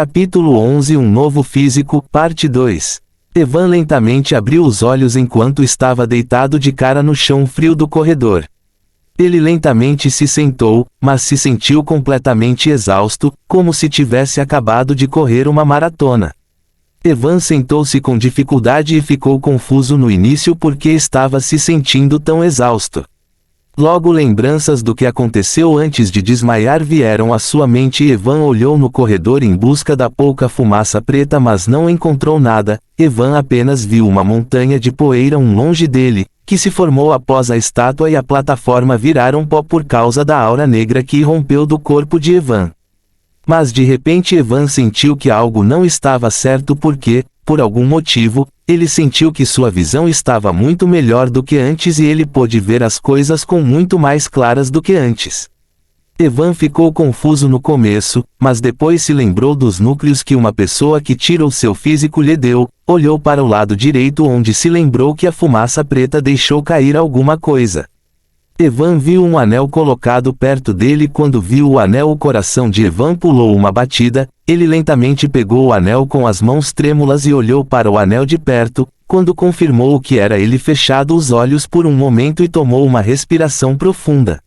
Capítulo 11 Um novo físico, parte 2. Evan lentamente abriu os olhos enquanto estava deitado de cara no chão frio do corredor. Ele lentamente se sentou, mas se sentiu completamente exausto, como se tivesse acabado de correr uma maratona. Evan sentou-se com dificuldade e ficou confuso no início porque estava se sentindo tão exausto. Logo lembranças do que aconteceu antes de desmaiar vieram à sua mente e Evan olhou no corredor em busca da pouca fumaça preta, mas não encontrou nada. Evan apenas viu uma montanha de poeira longe dele, que se formou após a estátua e a plataforma viraram pó por causa da aura negra que irrompeu do corpo de Evan. Mas de repente Evan sentiu que algo não estava certo porque, por algum motivo, ele sentiu que sua visão estava muito melhor do que antes e ele pôde ver as coisas com muito mais claras do que antes. Evan ficou confuso no começo, mas depois se lembrou dos núcleos que uma pessoa que tirou seu físico lhe deu, olhou para o lado direito onde se lembrou que a fumaça preta deixou cair alguma coisa. Evan viu um anel colocado perto dele. Quando viu o anel, o coração de Evan pulou uma batida. Ele lentamente pegou o anel com as mãos trêmulas e olhou para o anel de perto. Quando confirmou o que era, ele fechou os olhos por um momento e tomou uma respiração profunda.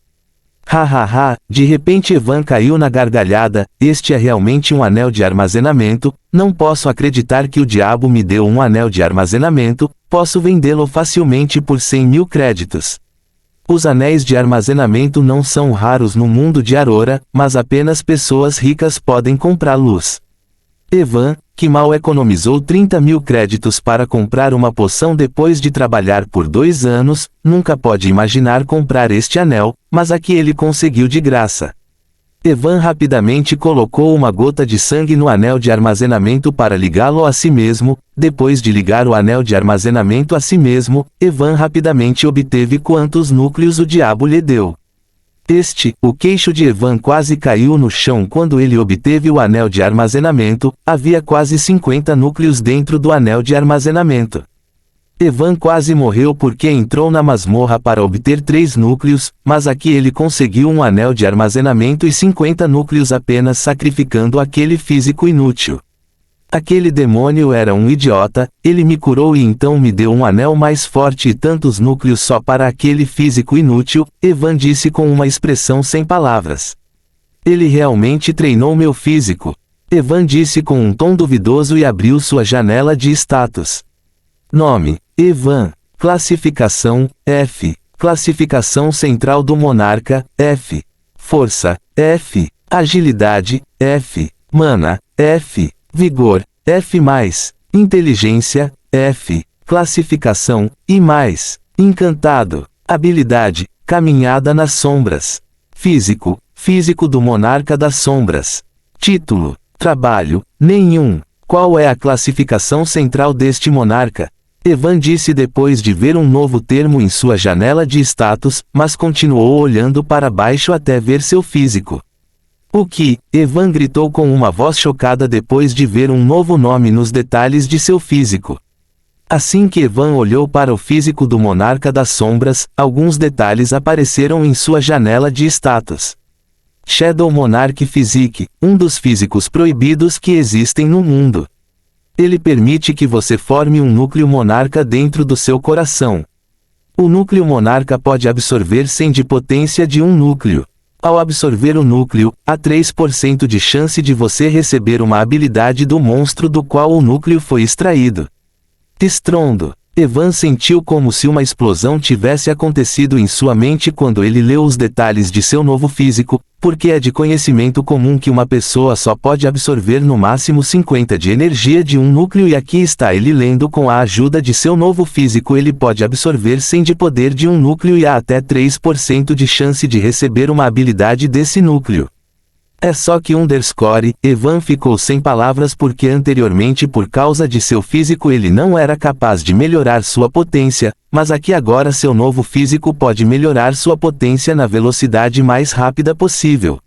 De repente Evan caiu na gargalhada. Este é realmente um anel de armazenamento. Não posso acreditar que o diabo me deu um anel de armazenamento. Posso vendê-lo facilmente por 100.000 créditos. Os anéis de armazenamento não são raros no mundo de Aurora, mas apenas pessoas ricas podem comprá-los. Evan, que mal economizou 30.000 créditos para comprar uma poção depois de trabalhar por 2 anos, nunca pode imaginar comprar este anel, mas aqui ele conseguiu de graça. Evan rapidamente colocou uma gota de sangue no anel de armazenamento para ligá-lo a si mesmo. Depois de ligar o anel de armazenamento a si mesmo, Evan rapidamente obteve quantos núcleos o diabo lhe deu. O queixo de Evan quase caiu no chão quando ele obteve o anel de armazenamento. Havia quase 50 núcleos dentro do anel de armazenamento. Evan quase morreu porque entrou na masmorra para obter 3 núcleos, mas aqui ele conseguiu um anel de armazenamento e 50 núcleos apenas sacrificando aquele físico inútil. Aquele demônio era um idiota. Ele me curou e então me deu um anel mais forte e tantos núcleos só para aquele físico inútil, Evan disse com uma expressão sem palavras. Ele realmente treinou meu físico. Evan disse com um tom duvidoso e abriu sua janela de status. Nome: Evan. Classificação: F. Classificação central do monarca: F. Força: F. Agilidade: F. Mana: F. Vigor: F+. Inteligência: F. Classificação: I+. Encantado: Habilidade: Caminhada nas sombras. Físico: Físico do monarca das sombras. Título: Trabalho: Nenhum. Qual é a classificação central deste monarca? Evan disse depois de ver um novo termo em sua janela de status, mas continuou olhando para baixo até ver seu físico. O que? Evan gritou com uma voz chocada depois de ver um novo nome nos detalhes de seu físico. Assim que Evan olhou para o físico do monarca das sombras, alguns detalhes apareceram em sua janela de status. Shadow Monarch Physique, um dos físicos proibidos que existem no mundo. Ele permite que você forme um núcleo monarca dentro do seu coração. O núcleo monarca pode absorver 100 de potência de um núcleo. Ao absorver o núcleo, há 3% de chance de você receber uma habilidade do monstro do qual o núcleo foi extraído. Estrondo. Evan sentiu como se uma explosão tivesse acontecido em sua mente quando ele leu os detalhes de seu novo físico, porque é de conhecimento comum que uma pessoa só pode absorver no máximo 50 de energia de um núcleo e aqui está ele lendo com a ajuda de seu novo físico ele pode absorver 100 de poder de um núcleo e há até 3% de chance de receber uma habilidade desse núcleo. É só que Evan ficou sem palavras porque anteriormente por causa de seu físico ele não era capaz de melhorar sua potência, mas aqui agora seu novo físico pode melhorar sua potência na velocidade mais rápida possível.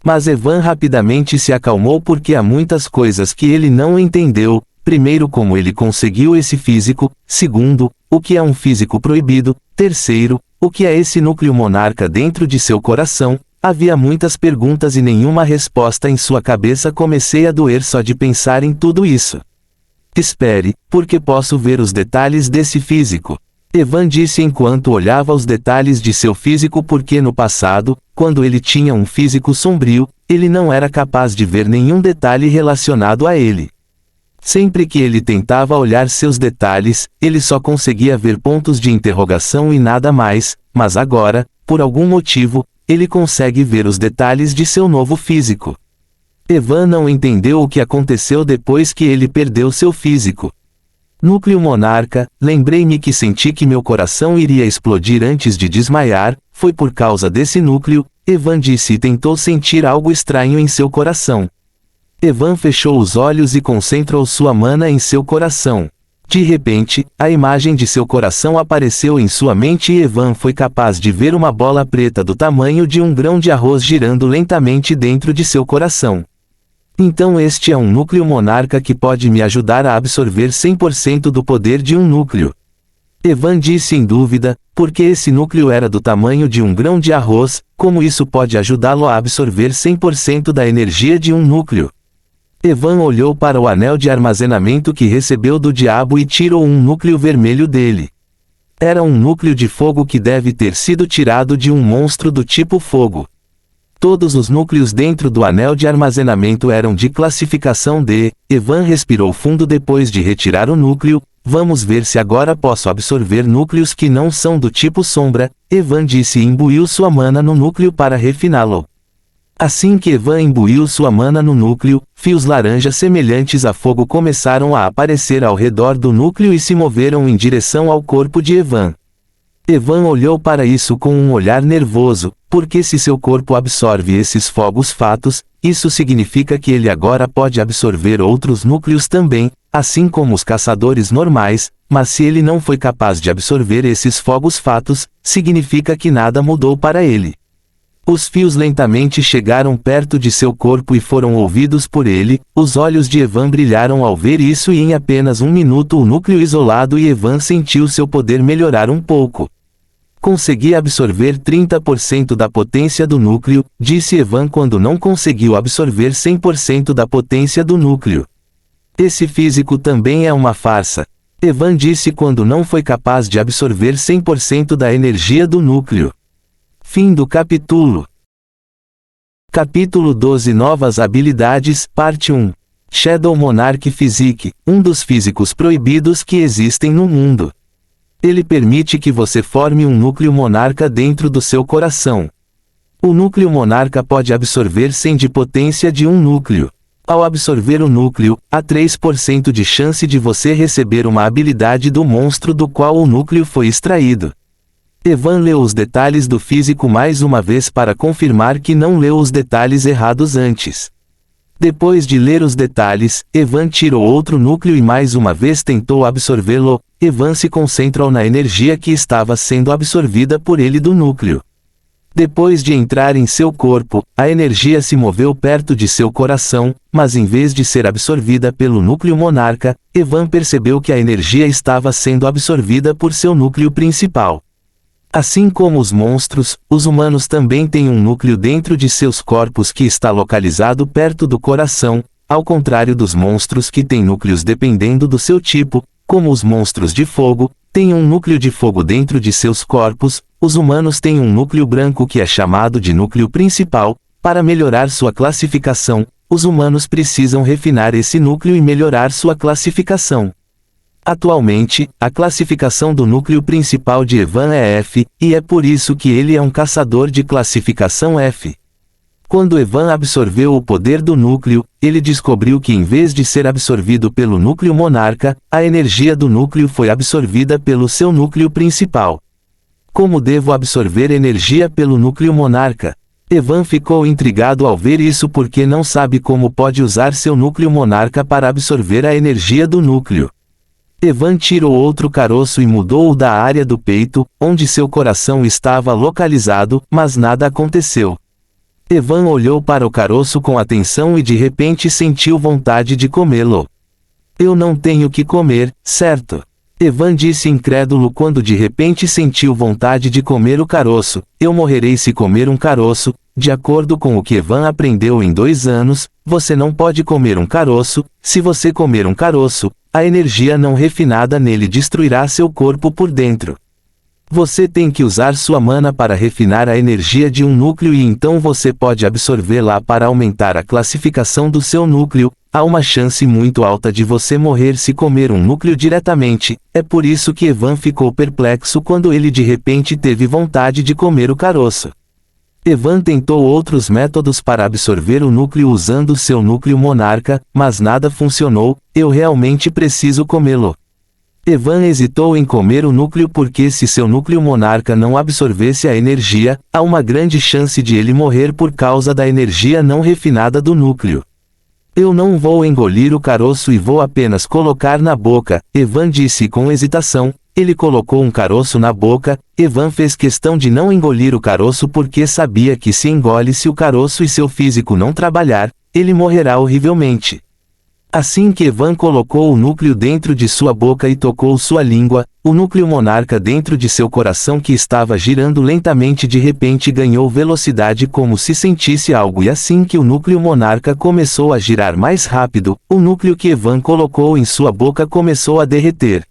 Mas Evan rapidamente se acalmou porque há muitas coisas que ele não entendeu. Primeiro, como ele conseguiu esse físico. Segundo, o que é um físico proibido. Terceiro, o que é esse núcleo monarca dentro de seu coração. Havia muitas perguntas e nenhuma resposta em sua cabeça. Comecei a doer só de pensar em tudo isso. Espere, porque posso ver os detalhes desse físico. Evan disse enquanto olhava os detalhes de seu físico, porque no passado, quando ele tinha um físico sombrio, ele não era capaz de ver nenhum detalhe relacionado a ele. Sempre que ele tentava olhar seus detalhes, ele só conseguia ver pontos de interrogação e nada mais, mas agora, por algum motivo, ele consegue ver os detalhes de seu novo físico. Evan não entendeu o que aconteceu depois que ele perdeu seu físico. Núcleo Monarca, lembrei-me que senti que meu coração iria explodir antes de desmaiar, foi por causa desse núcleo, Evan disse e tentou sentir algo estranho em seu coração. Evan fechou os olhos e concentrou sua mana em seu coração. De repente, a imagem de seu coração apareceu em sua mente e Evan foi capaz de ver uma bola preta do tamanho de um grão de arroz girando lentamente dentro de seu coração. Então este é um núcleo monarca que pode me ajudar a absorver 100% do poder de um núcleo. Evan disse em dúvida, porque esse núcleo era do tamanho de um grão de arroz, como isso pode ajudá-lo a absorver 100% da energia de um núcleo? Evan olhou para o anel de armazenamento que recebeu do diabo e tirou um núcleo vermelho dele. Era um núcleo de fogo que deve ter sido tirado de um monstro do tipo fogo. Todos os núcleos dentro do anel de armazenamento eram de classificação D. Evan respirou fundo depois de retirar o núcleo. Vamos ver se agora posso absorver núcleos que não são do tipo sombra, Evan disse e imbuiu sua mana no núcleo para refiná-lo. Assim que Evan imbuiu sua mana no núcleo, fios laranjas semelhantes a fogo começaram a aparecer ao redor do núcleo e se moveram em direção ao corpo de Evan. Evan olhou para isso com um olhar nervoso, porque se seu corpo absorve esses fogos fatos, isso significa que ele agora pode absorver outros núcleos também, assim como os caçadores normais, mas se ele não foi capaz de absorver esses fogos fatos, significa que nada mudou para ele. Os fios lentamente chegaram perto de seu corpo e foram ouvidos por ele. Os olhos de Evan brilharam ao ver isso e em apenas um minuto o núcleo isolado e Evan sentiu seu poder melhorar um pouco. Consegui absorver 30% da potência do núcleo, disse Evan quando não conseguiu absorver 100% da potência do núcleo. Esse físico também é uma farsa. Evan disse quando não foi capaz de absorver 100% da energia do núcleo. Fim do capítulo. Capítulo 12 Novas habilidades, Parte 1. Shadow Monarch Physique, um dos físicos proibidos que existem no mundo. Ele permite que você forme um núcleo monarca dentro do seu coração. O núcleo monarca pode absorver 100 de potência de um núcleo. Ao absorver o núcleo, há 3% de chance de você receber uma habilidade do monstro do qual o núcleo foi extraído. Evan leu os detalhes do físico mais uma vez para confirmar que não leu os detalhes errados antes. Depois de ler os detalhes, Evan tirou outro núcleo e mais uma vez tentou absorvê-lo. Evan se concentrou na energia que estava sendo absorvida por ele do núcleo. Depois de entrar em seu corpo, a energia se moveu perto de seu coração, mas em vez de ser absorvida pelo núcleo monarca, Evan percebeu que a energia estava sendo absorvida por seu núcleo principal. Assim como os monstros, os humanos também têm um núcleo dentro de seus corpos que está localizado perto do coração, ao contrário dos monstros que têm núcleos dependendo do seu tipo, como os monstros de fogo, têm um núcleo de fogo dentro de seus corpos, os humanos têm um núcleo branco que é chamado de núcleo principal. Para melhorar sua classificação, os humanos precisam refinar esse núcleo e melhorar sua classificação. Atualmente, a classificação do núcleo principal de Evan é F, e é por isso que ele é um caçador de classificação F. Quando Evan absorveu o poder do núcleo, ele descobriu que em vez de ser absorvido pelo núcleo monarca, a energia do núcleo foi absorvida pelo seu núcleo principal. Como devo absorver energia pelo núcleo monarca? Evan ficou intrigado ao ver isso porque não sabe como pode usar seu núcleo monarca para absorver a energia do núcleo. Evan tirou outro caroço e mudou-o da área do peito, onde seu coração estava localizado, mas nada aconteceu. Evan olhou para o caroço com atenção e de repente sentiu vontade de comê-lo. Eu não tenho que comer, certo? Evan disse incrédulo quando de repente sentiu vontade de comer o caroço. Eu morrerei se comer um caroço. de acordo com o que Evan aprendeu em 2 anos, você não pode comer um caroço. Se você comer um caroço, a energia não refinada nele destruirá seu corpo por dentro. Você tem que usar sua mana para refinar a energia de um núcleo e então você pode absorvê-la para aumentar a classificação do seu núcleo. Há uma chance muito alta de você morrer se comer um núcleo diretamente. É por isso que Evan ficou perplexo quando ele de repente teve vontade de comer o caroço. Evan tentou outros métodos para absorver o núcleo usando seu núcleo monarca, mas nada funcionou. Eu realmente preciso comê-lo. Evan hesitou em comer o núcleo porque se seu núcleo monarca não absorvesse a energia, há uma grande chance de ele morrer por causa da energia não refinada do núcleo. Eu não vou engolir o caroço e vou apenas colocar na boca, Evan disse com hesitação. Ele colocou um caroço na boca. Evan fez questão de não engolir o caroço porque sabia que se engole-se o caroço e seu físico não trabalhar, ele morrerá horrivelmente. Assim que Evan colocou o núcleo dentro de sua boca e tocou sua língua, o núcleo monarca dentro de seu coração que estava girando lentamente de repente ganhou velocidade como se sentisse algo e assim que o núcleo monarca começou a girar mais rápido, o núcleo que Evan colocou em sua boca começou a derreter.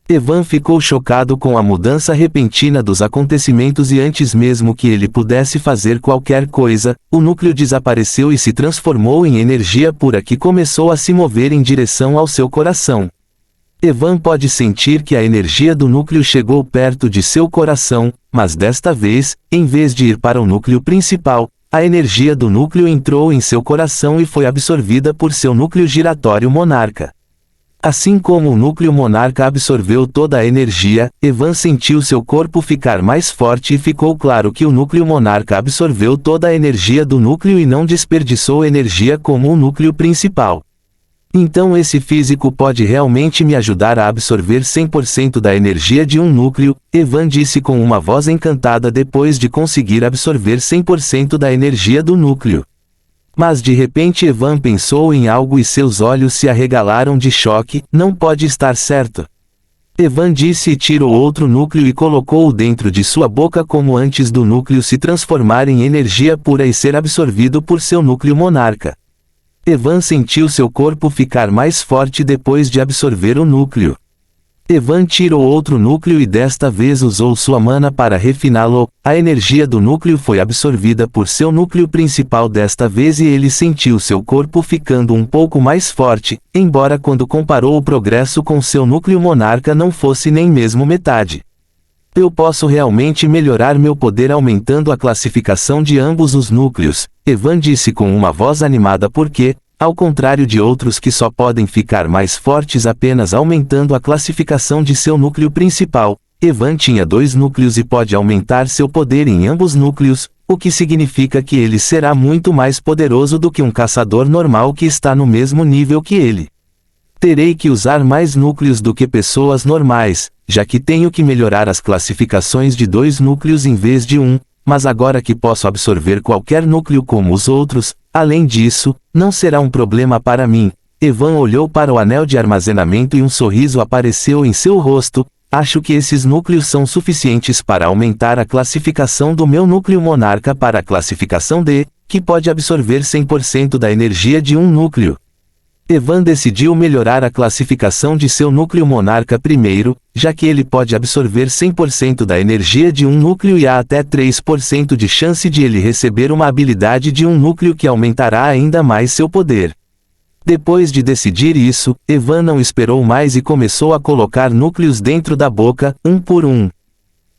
Evan ficou chocado com a mudança repentina dos acontecimentos e antes mesmo que ele pudesse fazer qualquer coisa, o núcleo desapareceu e se transformou em energia pura que começou a se mover em direção ao seu coração. Evan pode sentir que a energia do núcleo chegou perto de seu coração, mas desta vez, em vez de ir para o núcleo principal, a energia do núcleo entrou em seu coração e foi absorvida por seu núcleo giratório monarca. Assim como o núcleo monarca absorveu toda a energia, Evan sentiu seu corpo ficar mais forte e ficou claro que o núcleo monarca absorveu toda a energia do núcleo e não desperdiçou energia como o núcleo principal. Então esse físico pode realmente me ajudar a absorver 100% da energia de um núcleo, Evan disse com uma voz encantada depois de conseguir absorver 100% da energia do núcleo. Mas de repente Evan pensou em algo e seus olhos se arregalaram de choque. Não pode estar certo. Evan disse e tirou outro núcleo e colocou-o dentro de sua boca como antes do núcleo se transformar em energia pura e ser absorvido por seu núcleo monarca. Evan sentiu seu corpo ficar mais forte depois de absorver o núcleo. Evan tirou outro núcleo e desta vez usou sua mana para refiná-lo. A energia do núcleo foi absorvida por seu núcleo principal desta vez e ele sentiu seu corpo ficando um pouco mais forte, embora quando comparou o progresso com seu núcleo monarca não fosse nem mesmo metade. Eu posso realmente melhorar meu poder aumentando a classificação de ambos os núcleos, Evan disse com uma voz animada porque, ao contrário de outros que só podem ficar mais fortes apenas aumentando a classificação de seu núcleo principal, Evan tinha 2 núcleos e pode aumentar seu poder em ambos núcleos, o que significa que ele será muito mais poderoso do que um caçador normal que está no mesmo nível que ele. Terei que usar mais núcleos do que pessoas normais, já que tenho que melhorar as classificações de 2 núcleos em vez de 1, mas agora que posso absorver qualquer núcleo como os outros, além disso, não será um problema para mim. Evan olhou para o anel de armazenamento e um sorriso apareceu em seu rosto. Acho que esses núcleos são suficientes para aumentar a classificação do meu núcleo monarca para a classificação D, que pode absorver 100% da energia de um núcleo. Evan decidiu melhorar a classificação de seu núcleo monarca primeiro, já que ele pode absorver 100% da energia de um núcleo e há até 3% de chance de ele receber uma habilidade de um núcleo que aumentará ainda mais seu poder. Depois de decidir isso, Evan não esperou mais e começou a colocar núcleos dentro da boca, um por um.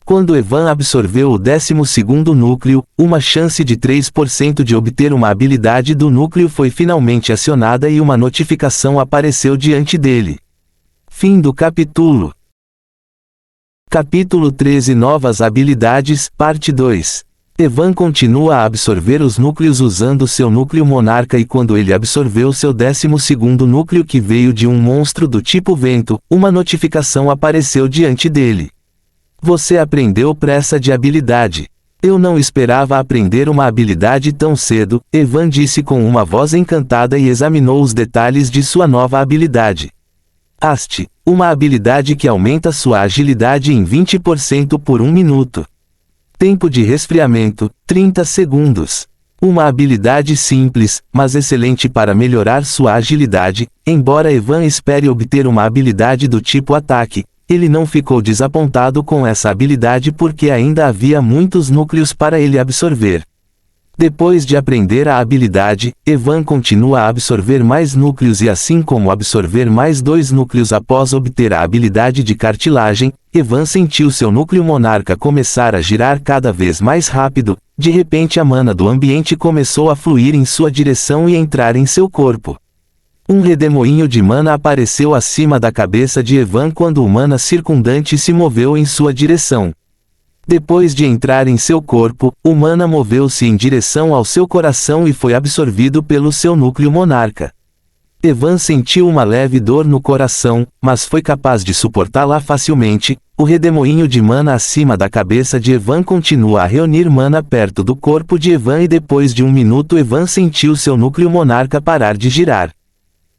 Quando Evan absorveu o 12º núcleo, uma chance de 3% de obter uma habilidade do núcleo foi finalmente acionada e uma notificação apareceu diante dele. Fim do capítulo. Capítulo 13 Novas habilidades, parte 2. Evan continua a absorver os núcleos usando seu núcleo monarca e quando ele absorveu seu 12º núcleo que veio de um monstro do tipo vento, uma notificação apareceu diante dele. Você aprendeu pressa de habilidade. Eu não esperava aprender uma habilidade tão cedo, Evan disse com uma voz encantada e examinou os detalhes de sua nova habilidade. Haste, uma habilidade que aumenta sua agilidade em 20% por 1 minuto. Tempo de resfriamento, 30 segundos. Uma habilidade simples, mas excelente para melhorar sua agilidade. Embora Evan espere obter uma habilidade do tipo ataque, ele não ficou desapontado com essa habilidade porque ainda havia muitos núcleos para ele absorver. Depois de aprender a habilidade, Evan continua a absorver mais núcleos e assim como absorver mais 2 núcleos após obter a habilidade de cartilagem, Evan sentiu seu núcleo monarca começar a girar cada vez mais rápido. De repente a mana do ambiente começou a fluir em sua direção e entrar em seu corpo. Um redemoinho de mana apareceu acima da cabeça de Evan quando o mana circundante se moveu em sua direção. Depois de entrar em seu corpo, o mana moveu-se em direção ao seu coração e foi absorvido pelo seu núcleo monarca. Evan sentiu uma leve dor no coração, mas foi capaz de suportá-la facilmente. O redemoinho de mana acima da cabeça de Evan continua a reunir mana perto do corpo de Evan e depois de 1 minuto Evan sentiu seu núcleo monarca parar de girar.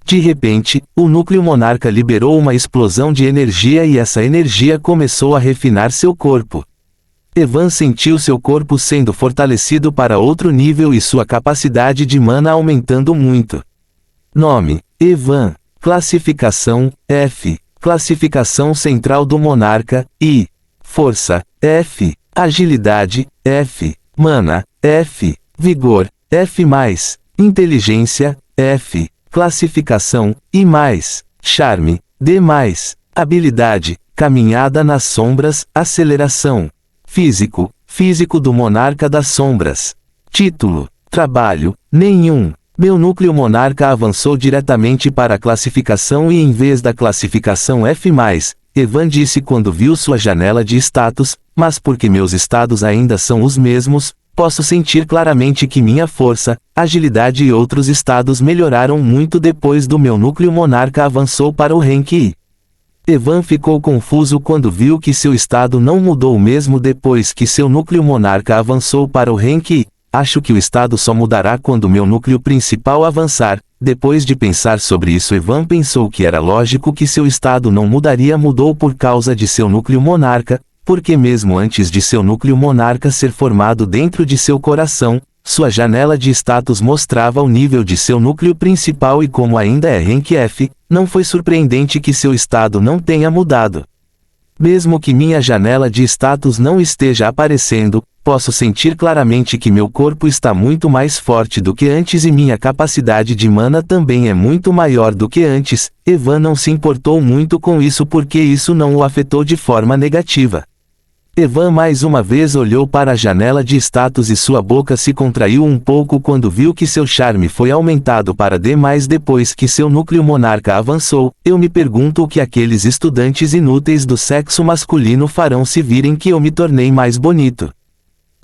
De repente, o núcleo monarca liberou uma explosão de energia e essa energia começou a refinar seu corpo. Evan sentiu seu corpo sendo fortalecido para outro nível e sua capacidade de mana aumentando muito. Nome: Evan. Classificação: F. Classificação central do monarca: I. Força: F. Agilidade: F. Mana: F. Vigor: F+. Inteligência: F. Classificação: I+. Charme: D+. Habilidade: Caminhada nas sombras, aceleração. Físico: Físico do monarca das sombras. Título: Trabalho: Nenhum. Meu núcleo monarca avançou diretamente para a classificação e em vez da classificação F+, Evan disse quando viu sua janela de status, mas porque meus estados ainda são os mesmos, posso sentir claramente que minha força, agilidade e outros estados melhoraram muito depois do meu núcleo monarca avançou para o rank I. Evan ficou confuso quando viu que seu estado não mudou mesmo depois que seu núcleo monarca avançou para o rank I. Acho que o estado só mudará quando meu núcleo principal avançar. Depois de pensar sobre isso, Evan pensou que era lógico que seu estado não mudou por causa de seu núcleo monarca, porque mesmo antes de seu núcleo monarca ser formado dentro de seu coração, sua janela de status mostrava o nível de seu núcleo principal e como ainda é rank F, não foi surpreendente que seu estado não tenha mudado. Mesmo que minha janela de status não esteja aparecendo, posso sentir claramente que meu corpo está muito mais forte do que antes e minha capacidade de mana também é muito maior do que antes. Evan não se importou muito com isso porque isso não o afetou de forma negativa. Evan mais uma vez olhou para a janela de status e sua boca se contraiu um pouco quando viu que seu charme foi aumentado para D+. Depois que seu núcleo monarca avançou, eu me pergunto o que aqueles estudantes inúteis do sexo masculino farão se virem que eu me tornei mais bonito.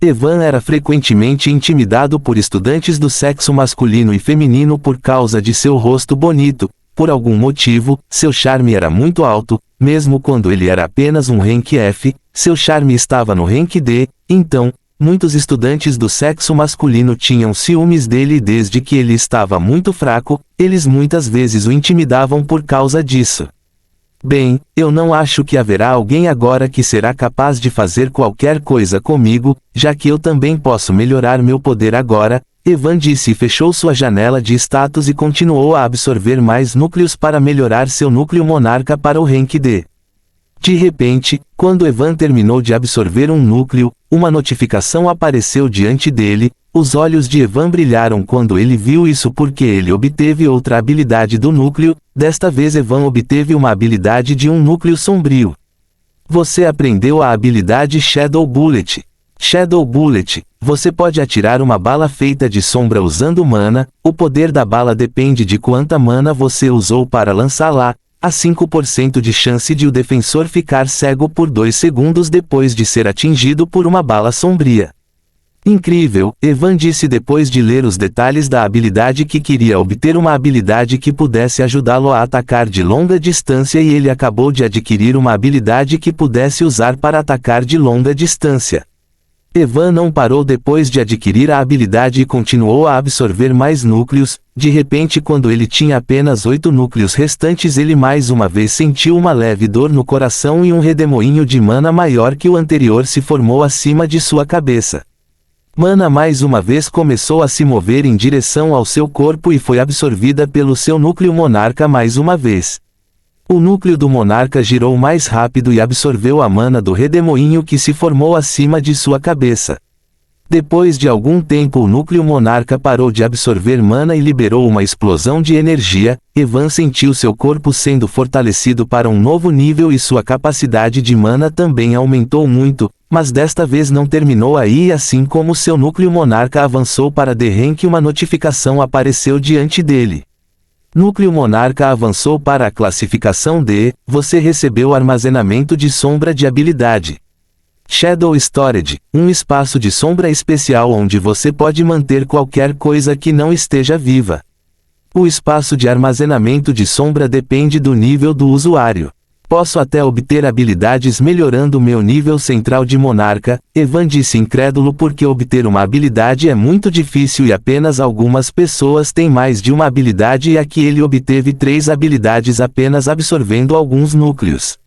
Evan era frequentemente intimidado por estudantes do sexo masculino e feminino por causa de seu rosto bonito. Por algum motivo, seu charme era muito alto, mesmo quando ele era apenas um rank F, seu charme estava no rank D, então, muitos estudantes do sexo masculino tinham ciúmes dele e desde que ele estava muito fraco, eles muitas vezes o intimidavam por causa disso. Bem, eu não acho que haverá alguém agora que será capaz de fazer qualquer coisa comigo, já que eu também posso melhorar meu poder agora. Evan disse e fechou sua janela de status e continuou a absorver mais núcleos para melhorar seu núcleo monarca para o rank D. De repente, quando Evan terminou de absorver um núcleo, uma notificação apareceu diante dele. Os olhos de Evan brilharam quando ele viu isso porque ele obteve outra habilidade do núcleo. Desta vez Evan obteve uma habilidade de um núcleo sombrio. Você aprendeu a habilidade Shadow Bullet. Shadow Bullet, você pode atirar uma bala feita de sombra usando mana. O poder da bala depende de quanta mana você usou para lançá-la. Há 5% de chance de o defensor ficar cego por 2 segundos depois de ser atingido por uma bala sombria. Incrível, Evan disse depois de ler os detalhes da habilidade que queria obter uma habilidade que pudesse ajudá-lo a atacar de longa distância e ele acabou de adquirir uma habilidade que pudesse usar para atacar de longa distância. Evan não parou depois de adquirir a habilidade e continuou a absorver mais núcleos. De repente, quando ele tinha apenas 8 núcleos restantes, ele mais uma vez sentiu uma leve dor no coração e um redemoinho de mana maior que o anterior se formou acima de sua cabeça. Mana mais uma vez começou a se mover em direção ao seu corpo e foi absorvida pelo seu núcleo monarca mais uma vez. O núcleo do monarca girou mais rápido e absorveu a mana do redemoinho que se formou acima de sua cabeça. Depois de algum tempo, o núcleo monarca parou de absorver mana e liberou uma explosão de energia. Evan sentiu seu corpo sendo fortalecido para um novo nível e sua capacidade de mana também aumentou muito, mas desta vez não terminou aí. Assim como seu núcleo monarca avançou para The Rank, uma notificação apareceu diante dele. Núcleo monarca avançou para a classificação D. Você recebeu armazenamento de sombra de habilidade. Shadow Storage, um espaço de sombra especial onde você pode manter qualquer coisa que não esteja viva. O espaço de armazenamento de sombra depende do nível do usuário. Posso até obter habilidades melhorando meu nível central de monarca. Evan disse incrédulo porque obter uma habilidade é muito difícil e apenas algumas pessoas têm mais de uma habilidade, e aqui ele obteve 3 habilidades apenas absorvendo alguns núcleos.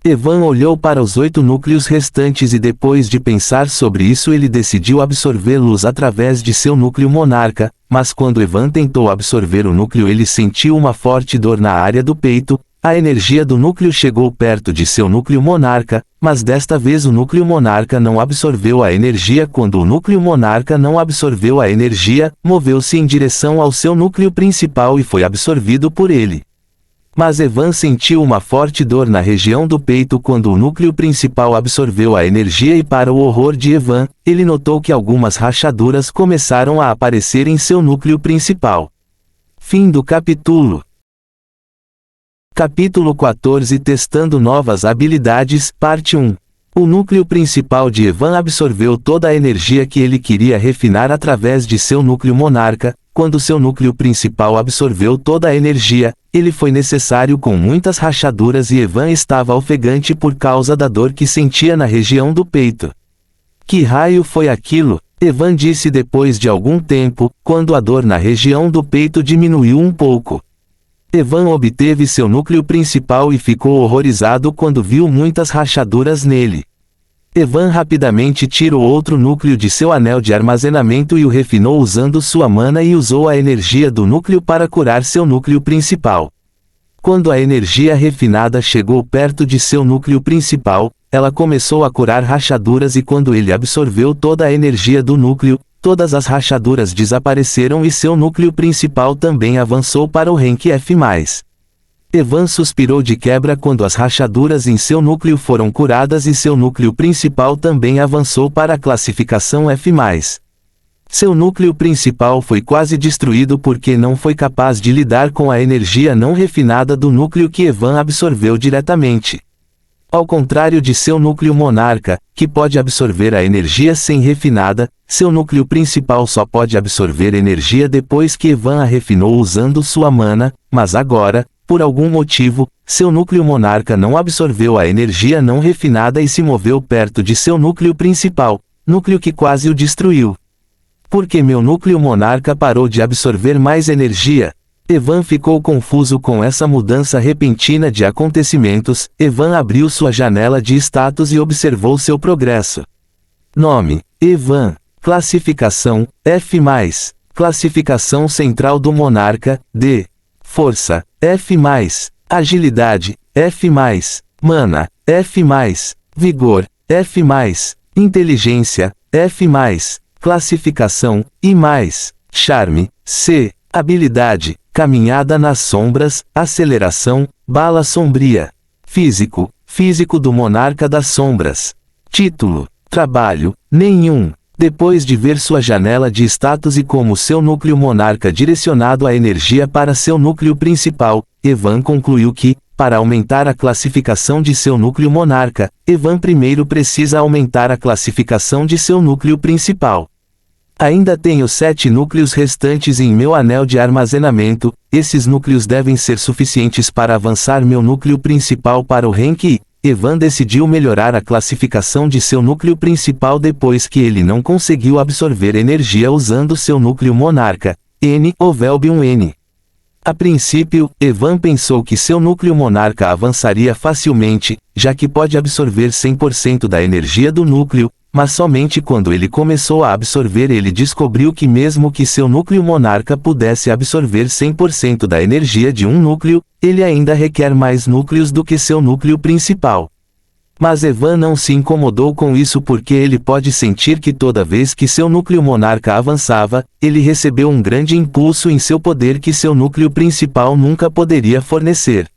Evan olhou para os 8 núcleos restantes e depois de pensar sobre isso ele decidiu absorvê-los através de seu núcleo monarca, mas quando Evan tentou absorver o núcleo ele sentiu uma forte dor na área do peito. A energia do núcleo chegou perto de seu núcleo monarca, mas desta vez o núcleo monarca não absorveu a energia. Quando o núcleo monarca não absorveu a energia, moveu-se em direção ao seu núcleo principal e foi absorvido por ele. Mas Evan sentiu uma forte dor na região do peito quando o núcleo principal absorveu a energia e, para o horror de Evan, ele notou que algumas rachaduras começaram a aparecer em seu núcleo principal. Fim do capítulo. Capítulo 14 Testando novas habilidades, Parte 1. O núcleo principal de Evan absorveu toda a energia que ele queria refinar através de seu núcleo monarca. Quando seu núcleo principal absorveu toda a energia, ele foi necessário com muitas rachaduras e Evan estava ofegante por causa da dor que sentia na região do peito. Que raio foi aquilo? Evan disse depois de algum tempo, quando a dor na região do peito diminuiu um pouco. Evan obteve seu núcleo principal e ficou horrorizado quando viu muitas rachaduras nele. Evan rapidamente tirou outro núcleo de seu anel de armazenamento e o refinou usando sua mana e usou a energia do núcleo para curar seu núcleo principal. Quando a energia refinada chegou perto de seu núcleo principal, ela começou a curar rachaduras e quando ele absorveu toda a energia do núcleo, todas as rachaduras desapareceram e seu núcleo principal também avançou para o rank F+. Evan suspirou de quebra quando as rachaduras em seu núcleo foram curadas e seu núcleo principal também avançou para a classificação F+. Seu núcleo principal foi quase destruído porque não foi capaz de lidar com a energia não refinada do núcleo que Evan absorveu diretamente. Ao contrário de seu núcleo monarca, que pode absorver a energia sem refinada, seu núcleo principal só pode absorver energia depois que Evan a refinou usando sua mana, mas agora, por algum motivo, seu núcleo monarca não absorveu a energia não refinada e se moveu perto de seu núcleo principal, núcleo que quase o destruiu. Por que meu núcleo monarca parou de absorver mais energia? Evan ficou confuso com essa mudança repentina de acontecimentos. Evan abriu sua janela de status e observou seu progresso. Nome: Evan. Classificação: F+. Classificação central do monarca: D. Força: F+. Agilidade: F+. Mana: F+. Vigor: F+. Inteligência: F+. Classificação: I+. Charme: C. Habilidade: Caminhada nas sombras, aceleração, bala sombria. Físico: Físico do monarca das sombras. Título: Trabalho: Nenhum. Depois de ver sua janela de status e como seu núcleo monarca direcionado a energia para seu núcleo principal, Evan concluiu que, para aumentar a classificação de seu núcleo monarca, Evan primeiro precisa aumentar a classificação de seu núcleo principal. Ainda tenho 7 núcleos restantes em meu anel de armazenamento. Esses núcleos devem ser suficientes para avançar meu núcleo principal para o rank I. Evan decidiu melhorar a classificação de seu núcleo principal depois que ele não conseguiu absorver energia usando seu núcleo monarca, N ou Velbium N. A princípio, Evan pensou que seu núcleo monarca avançaria facilmente, já que pode absorver 100% da energia do núcleo, mas somente quando ele começou a absorver ele descobriu que mesmo que seu núcleo monarca pudesse absorver 100% da energia de um núcleo, ele ainda requer mais núcleos do que seu núcleo principal. Mas Evan não se incomodou com isso porque ele pode sentir que toda vez que seu núcleo monarca avançava, ele recebeu um grande impulso em seu poder que seu núcleo principal nunca poderia fornecer.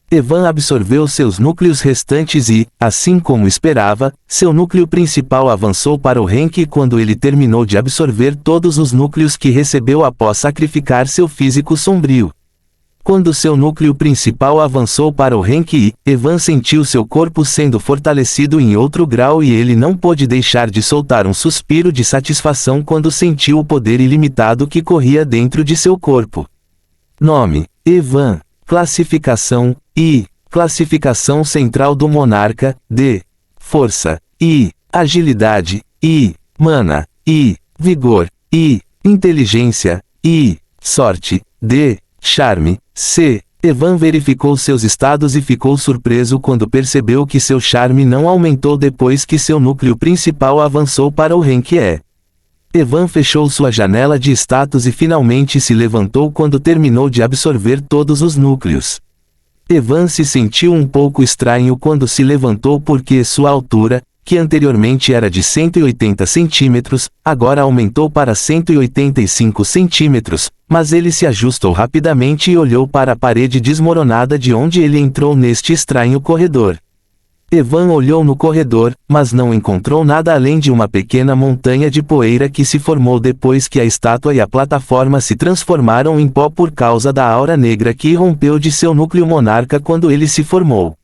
Evan absorveu seus núcleos restantes e, assim como esperava, seu núcleo principal avançou para o rank quando ele terminou de absorver todos os núcleos que recebeu após sacrificar seu físico sombrio. Quando seu núcleo principal avançou para o rank I, Evan sentiu seu corpo sendo fortalecido em outro grau e ele não pôde deixar de soltar um suspiro de satisfação quando sentiu o poder ilimitado que corria dentro de seu corpo. Nome: Evan. Classificação: I. Classificação central do monarca: D. Força: I. Agilidade: I. Mana: I. Vigor: I. Inteligência: I. Sorte: D. Charme: C. Evan verificou seus estados e ficou surpreso quando percebeu que seu charme não aumentou depois que seu núcleo principal avançou para o rank E. Evan fechou sua janela de status e finalmente se levantou quando terminou de absorver todos os núcleos. Evan se sentiu um pouco estranho quando se levantou porque sua altura, que anteriormente era de 180 centímetros, agora aumentou para 185 centímetros, mas ele se ajustou rapidamente e olhou para a parede desmoronada de onde ele entrou neste estranho corredor. Evan olhou no corredor, mas não encontrou nada além de uma pequena montanha de poeira que se formou depois que a estátua e a plataforma se transformaram em pó por causa da aura negra que irrompeu de seu núcleo monarca quando ele se formou.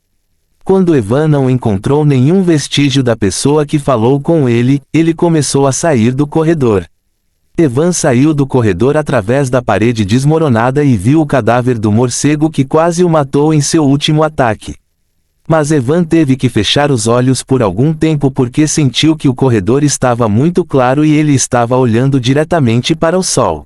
Quando Evan não encontrou nenhum vestígio da pessoa que falou com ele, ele começou a sair do corredor. Evan saiu do corredor através da parede desmoronada e viu o cadáver do morcego que quase o matou em seu último ataque. Mas Evan teve que fechar os olhos por algum tempo porque sentiu que o corredor estava muito claro e ele estava olhando diretamente para o sol.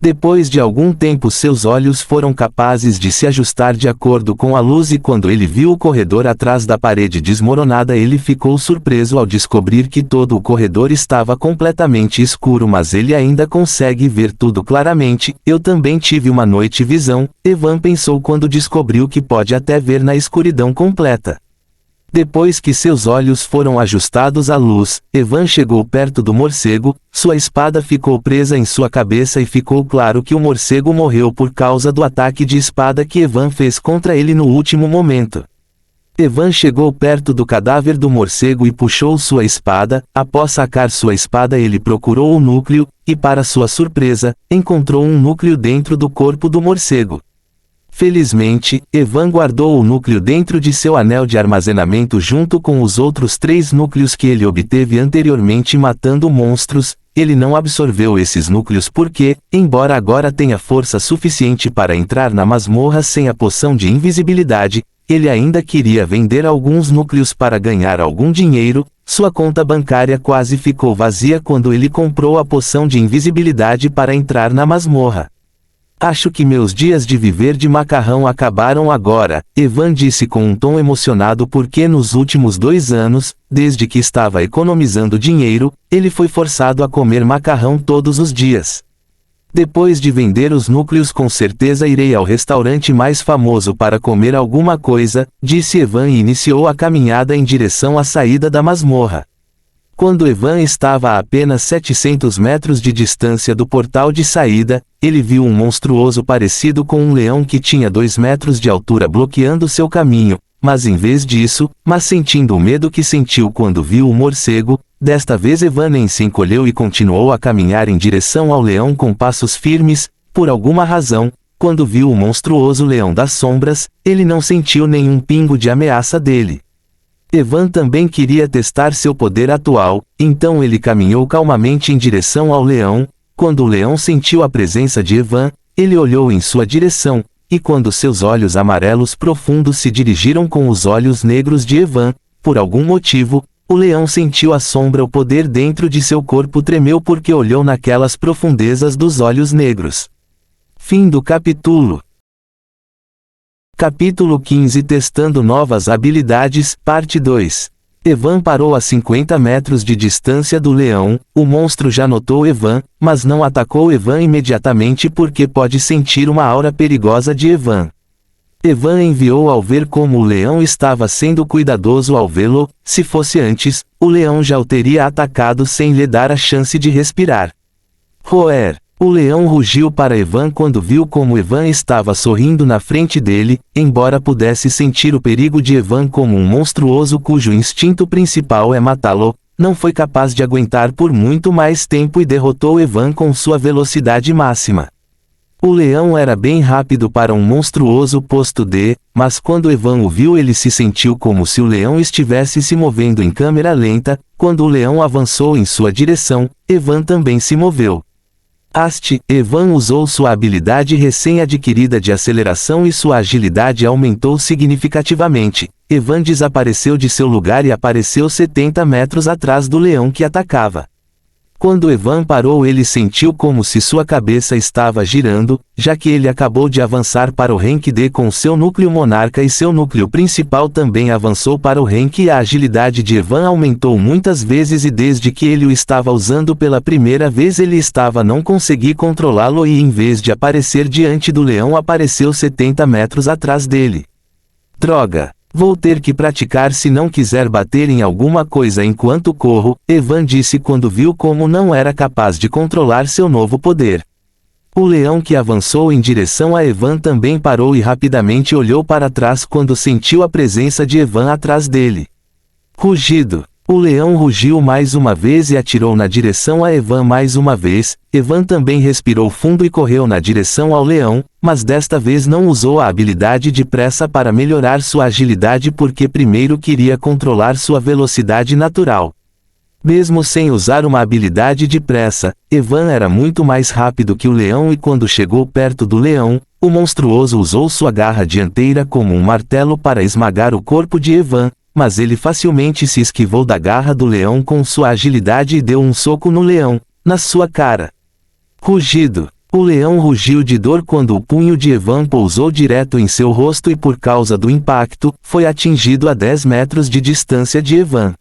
Depois de algum tempo seus olhos foram capazes de se ajustar de acordo com a luz e quando ele viu o corredor atrás da parede desmoronada ele ficou surpreso ao descobrir que todo o corredor estava completamente escuro mas ele ainda consegue ver tudo claramente. Eu também tive uma noite visão, Evan pensou quando descobriu que pode até ver na escuridão completa. Depois que seus olhos foram ajustados à luz, Evan chegou perto do morcego, sua espada ficou presa em sua cabeça e ficou claro que o morcego morreu por causa do ataque de espada que Evan fez contra ele no último momento. Evan chegou perto do cadáver do morcego e puxou sua espada. Após sacar sua espada ele procurou o núcleo, e para sua surpresa, encontrou um núcleo dentro do corpo do morcego. Felizmente, Evan guardou o núcleo dentro de seu anel de armazenamento junto com os outros 3 núcleos que ele obteve anteriormente matando monstros. Ele não absorveu esses núcleos porque, embora agora tenha força suficiente para entrar na masmorra sem a poção de invisibilidade, ele ainda queria vender alguns núcleos para ganhar algum dinheiro. Sua conta bancária quase ficou vazia quando ele comprou a poção de invisibilidade para entrar na masmorra. Acho que meus dias de viver de macarrão acabaram agora, Evan disse com um tom emocionado porque nos últimos 2 anos, desde que estava economizando dinheiro, ele foi forçado a comer macarrão todos os dias. Depois de vender os núcleos com certeza irei ao restaurante mais famoso para comer alguma coisa, disse Evan e iniciou a caminhada em direção à saída da masmorra. Quando Evan estava a apenas 700 metros de distância do portal de saída, ele viu um monstruoso parecido com um leão que tinha 2 metros de altura bloqueando seu caminho, mas em vez disso, sentindo o medo que sentiu quando viu o morcego, desta vez Evan nem se encolheu e continuou a caminhar em direção ao leão com passos firmes. Por alguma razão, quando viu o monstruoso leão das sombras, ele não sentiu nenhum pingo de ameaça dele. Evan também queria testar seu poder atual, então ele caminhou calmamente em direção ao leão. Quando o leão sentiu a presença de Evan, ele olhou em sua direção, e quando seus olhos amarelos profundos se dirigiram com os olhos negros de Evan, por algum motivo, o leão sentiu a sombra. O poder dentro de seu corpo tremeu porque olhou naquelas profundezas dos olhos negros. Fim do capítulo. Capítulo 15. Testando novas habilidades, parte 2. Evan parou a 50 metros de distância do leão. O monstro já notou Evan, mas não atacou Evan imediatamente porque pode sentir uma aura perigosa de Evan. Evan enviou ao ver como o leão estava sendo cuidadoso ao vê-lo. Se fosse antes, o leão já o teria atacado sem lhe dar a chance de respirar. Roer. O leão rugiu para Evan quando viu como Evan estava sorrindo na frente dele, embora pudesse sentir o perigo de Evan como um monstruoso cujo instinto principal é matá-lo, não foi capaz de aguentar por muito mais tempo e derrotou Evan com sua velocidade máxima. O leão era bem rápido para um monstruoso posto D, mas quando Evan o viu ele se sentiu como se o leão estivesse se movendo em câmera lenta. Quando o leão avançou em sua direção, Evan também se moveu. Evan usou sua habilidade recém-adquirida de aceleração e sua agilidade aumentou significativamente. Evan desapareceu de seu lugar e apareceu 70 metros atrás do leão que atacava. Quando Evan parou ele sentiu como se sua cabeça estava girando, já que ele acabou de avançar para o rank D com seu núcleo monarca e seu núcleo principal também avançou para o rank e a agilidade de Evan aumentou muitas vezes e desde que ele o estava usando pela primeira vez ele estava não conseguir controlá-lo e em vez de aparecer diante do leão apareceu 70 metros atrás dele. Droga! Vou ter que praticar se não quiser bater em alguma coisa enquanto corro, Evan disse quando viu como não era capaz de controlar seu novo poder. O leão que avançou em direção a Evan também parou e rapidamente olhou para trás quando sentiu a presença de Evan atrás dele. Rugido. O leão rugiu mais uma vez e atirou na direção a Evan mais uma vez. Evan também respirou fundo e correu na direção ao leão, mas desta vez não usou a habilidade de pressa para melhorar sua agilidade porque primeiro queria controlar sua velocidade natural. Mesmo sem usar uma habilidade de pressa, Evan era muito mais rápido que o leão e quando chegou perto do leão, o monstruoso usou sua garra dianteira como um martelo para esmagar o corpo de Evan. Mas ele facilmente se esquivou da garra do leão com sua agilidade e deu um soco no leão, na sua cara. Rugido. O leão rugiu de dor quando o punho de Evan pousou direto em seu rosto e por causa do impacto, foi atingido a 10 metros de distância de Evan.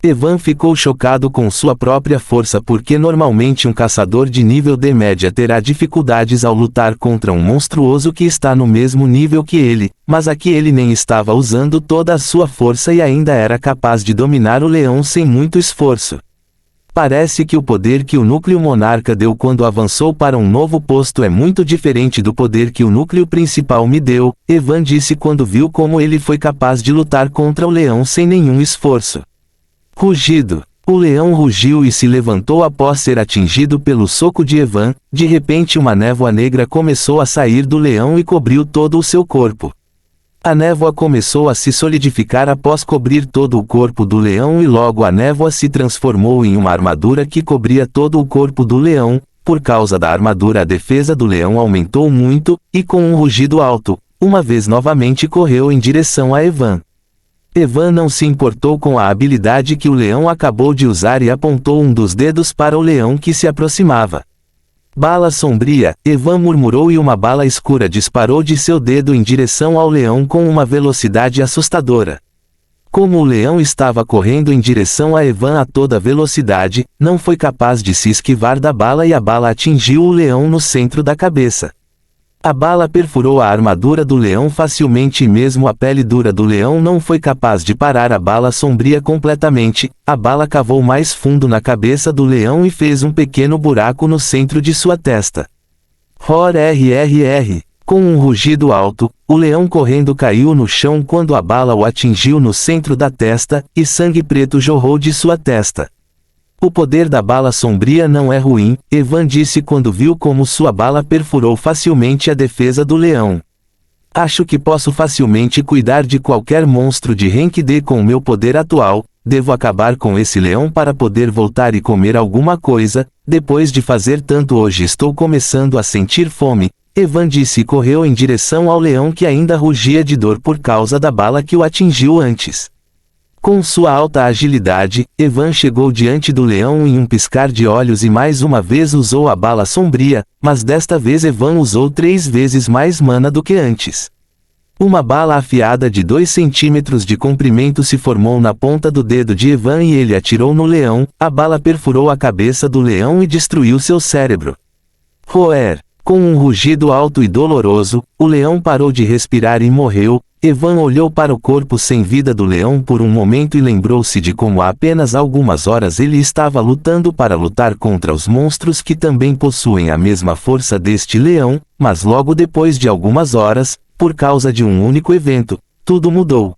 Evan ficou chocado com sua própria força porque normalmente um caçador de nível D média terá dificuldades ao lutar contra um monstruoso que está no mesmo nível que ele, mas aqui ele nem estava usando toda a sua força e ainda era capaz de dominar o leão sem muito esforço. Parece que o poder que o núcleo monarca deu quando avançou para um novo posto é muito diferente do poder que o núcleo principal me deu, Evan disse quando viu como ele foi capaz de lutar contra o leão sem nenhum esforço. Rugido. O leão rugiu e se levantou após ser atingido pelo soco de Evan. De repente uma névoa negra começou a sair do leão e cobriu todo o seu corpo. A névoa começou a se solidificar após cobrir todo o corpo do leão e logo a névoa se transformou em uma armadura que cobria todo o corpo do leão. Por causa da armadura a defesa do leão aumentou muito, e com um rugido alto, uma vez novamente correu em direção a Evan. Evan não se importou com a habilidade que o leão acabou de usar e apontou um dos dedos para o leão que se aproximava. Bala sombria, Evan murmurou e uma bala escura disparou de seu dedo em direção ao leão com uma velocidade assustadora. Como o leão estava correndo em direção a Evan a toda velocidade, não foi capaz de se esquivar da bala e a bala atingiu o leão no centro da cabeça. A bala perfurou a armadura do leão facilmente e mesmo a pele dura do leão não foi capaz de parar a bala sombria completamente. A bala cavou mais fundo na cabeça do leão e fez um pequeno buraco no centro de sua testa. Rrrr. Com um rugido alto, o leão correndo caiu no chão quando a bala o atingiu no centro da testa, e sangue preto jorrou de sua testa. O poder da bala sombria não é ruim, Evan disse quando viu como sua bala perfurou facilmente a defesa do leão. Acho que posso facilmente cuidar de qualquer monstro de rank D com o meu poder atual. Devo acabar com esse leão para poder voltar e comer alguma coisa. Depois de fazer tanto hoje estou começando a sentir fome. Evan disse e correu em direção ao leão que ainda rugia de dor por causa da bala que o atingiu antes. Com sua alta agilidade, Evan chegou diante do leão em um piscar de olhos e mais uma vez usou a bala sombria, mas desta vez Evan usou 3 vezes mais mana do que antes. Uma bala afiada de 2 centímetros de comprimento se formou na ponta do dedo de Evan e ele atirou no leão. A bala perfurou a cabeça do leão e destruiu seu cérebro. Roer! Com um rugido alto e doloroso, o leão parou de respirar e morreu. Evan olhou para o corpo sem vida do leão por um momento e lembrou-se de como há apenas algumas horas ele estava lutando para lutar contra os monstros que também possuem a mesma força deste leão, mas logo depois de algumas horas, por causa de um único evento, tudo mudou.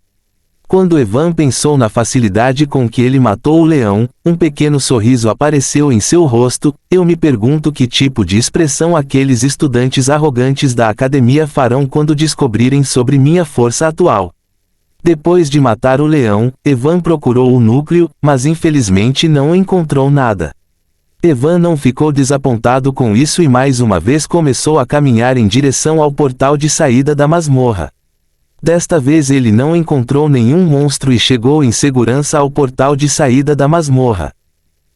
Quando Evan pensou na facilidade com que ele matou o leão, um pequeno sorriso apareceu em seu rosto. Eu me pergunto que tipo de expressão aqueles estudantes arrogantes da academia farão quando descobrirem sobre minha força atual. Depois de matar o leão, Evan procurou o núcleo, mas infelizmente não encontrou nada. Evan não ficou desapontado com isso e mais uma vez começou a caminhar em direção ao portal de saída da masmorra. Desta vez ele não encontrou nenhum monstro e chegou em segurança ao portal de saída da masmorra.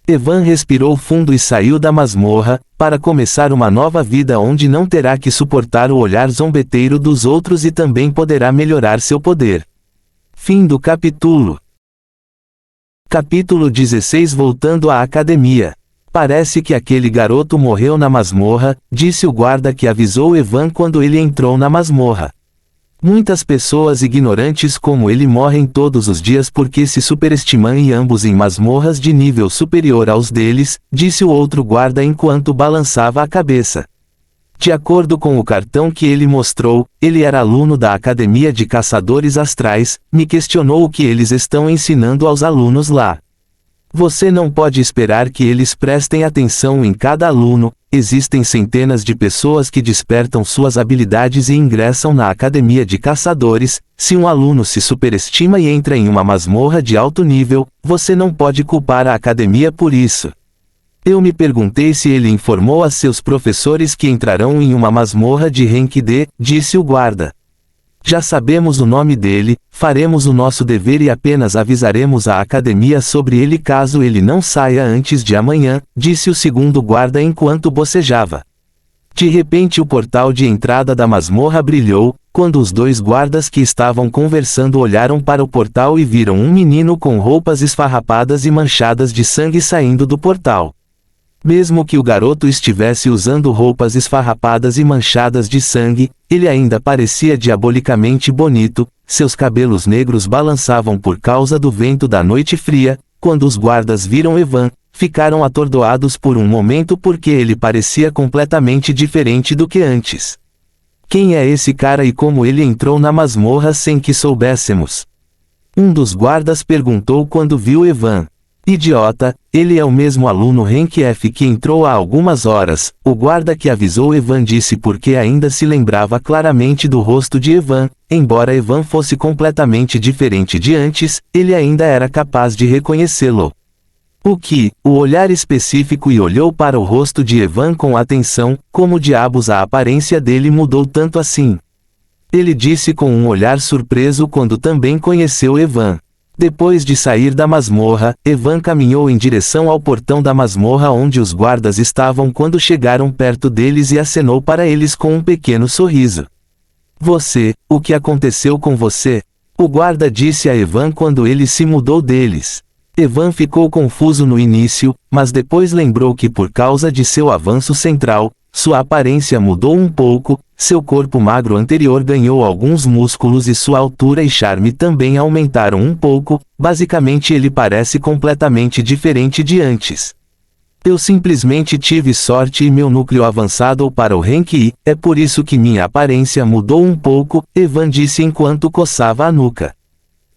Evan respirou fundo e saiu da masmorra, para começar uma nova vida onde não terá que suportar o olhar zombeteiro dos outros e também poderá melhorar seu poder. Fim do capítulo. Capítulo 16. Voltando à academia. Parece que aquele garoto morreu na masmorra, disse o guarda que avisou Evan quando ele entrou na masmorra. Muitas pessoas ignorantes como ele morrem todos os dias porque se superestimam e ambos em masmorras de nível superior aos deles, disse o outro guarda enquanto balançava a cabeça. De acordo com o cartão que ele mostrou, ele era aluno da Academia de Caçadores Astrais. Me questionou o que eles estão ensinando aos alunos lá. Você não pode esperar que eles prestem atenção em cada aluno. Existem centenas de pessoas que despertam suas habilidades e ingressam na academia de caçadores. Se um aluno se superestima e entra em uma masmorra de alto nível, você não pode culpar a academia por isso. Eu me perguntei se ele informou a seus professores que entrarão em uma masmorra de rank D, disse o guarda. Já sabemos o nome dele, faremos o nosso dever e apenas avisaremos a academia sobre ele caso ele não saia antes de amanhã, disse o segundo guarda enquanto bocejava. De repente o portal de entrada da masmorra brilhou. Quando os 2 guardas que estavam conversando olharam para o portal e viram um menino com roupas esfarrapadas e manchadas de sangue saindo do portal. Mesmo que o garoto estivesse usando roupas esfarrapadas e manchadas de sangue, ele ainda parecia diabolicamente bonito. Seus cabelos negros balançavam por causa do vento da noite fria. Quando os guardas viram Evan, ficaram atordoados por um momento porque ele parecia completamente diferente do que antes. Quem é esse cara e como ele entrou na masmorra sem que soubéssemos? Um dos guardas perguntou quando viu Evan. Idiota, ele é o mesmo aluno Rank F que entrou há algumas horas, o guarda que avisou Evan disse porque ainda se lembrava claramente do rosto de Evan. Embora Evan fosse completamente diferente de antes, ele ainda era capaz de reconhecê-lo. O olhar específico e olhou para o rosto de Evan com atenção. Como diabos a aparência dele mudou tanto assim? Ele disse com um olhar surpreso quando também conheceu Evan. Depois de sair da masmorra, Evan caminhou em direção ao portão da masmorra onde os guardas estavam quando chegaram perto deles e acenou para eles com um pequeno sorriso. O que aconteceu com você? O guarda disse a Evan quando ele se mudou deles. Evan ficou confuso no início, mas depois lembrou que por causa de seu avanço central, sua aparência mudou um pouco. Seu corpo magro anterior ganhou alguns músculos e sua altura e charme também aumentaram um pouco. Basicamente ele parece completamente diferente de antes. Eu simplesmente tive sorte e meu núcleo avançado para o rank I, é por isso que minha aparência mudou um pouco, Evan disse enquanto coçava a nuca.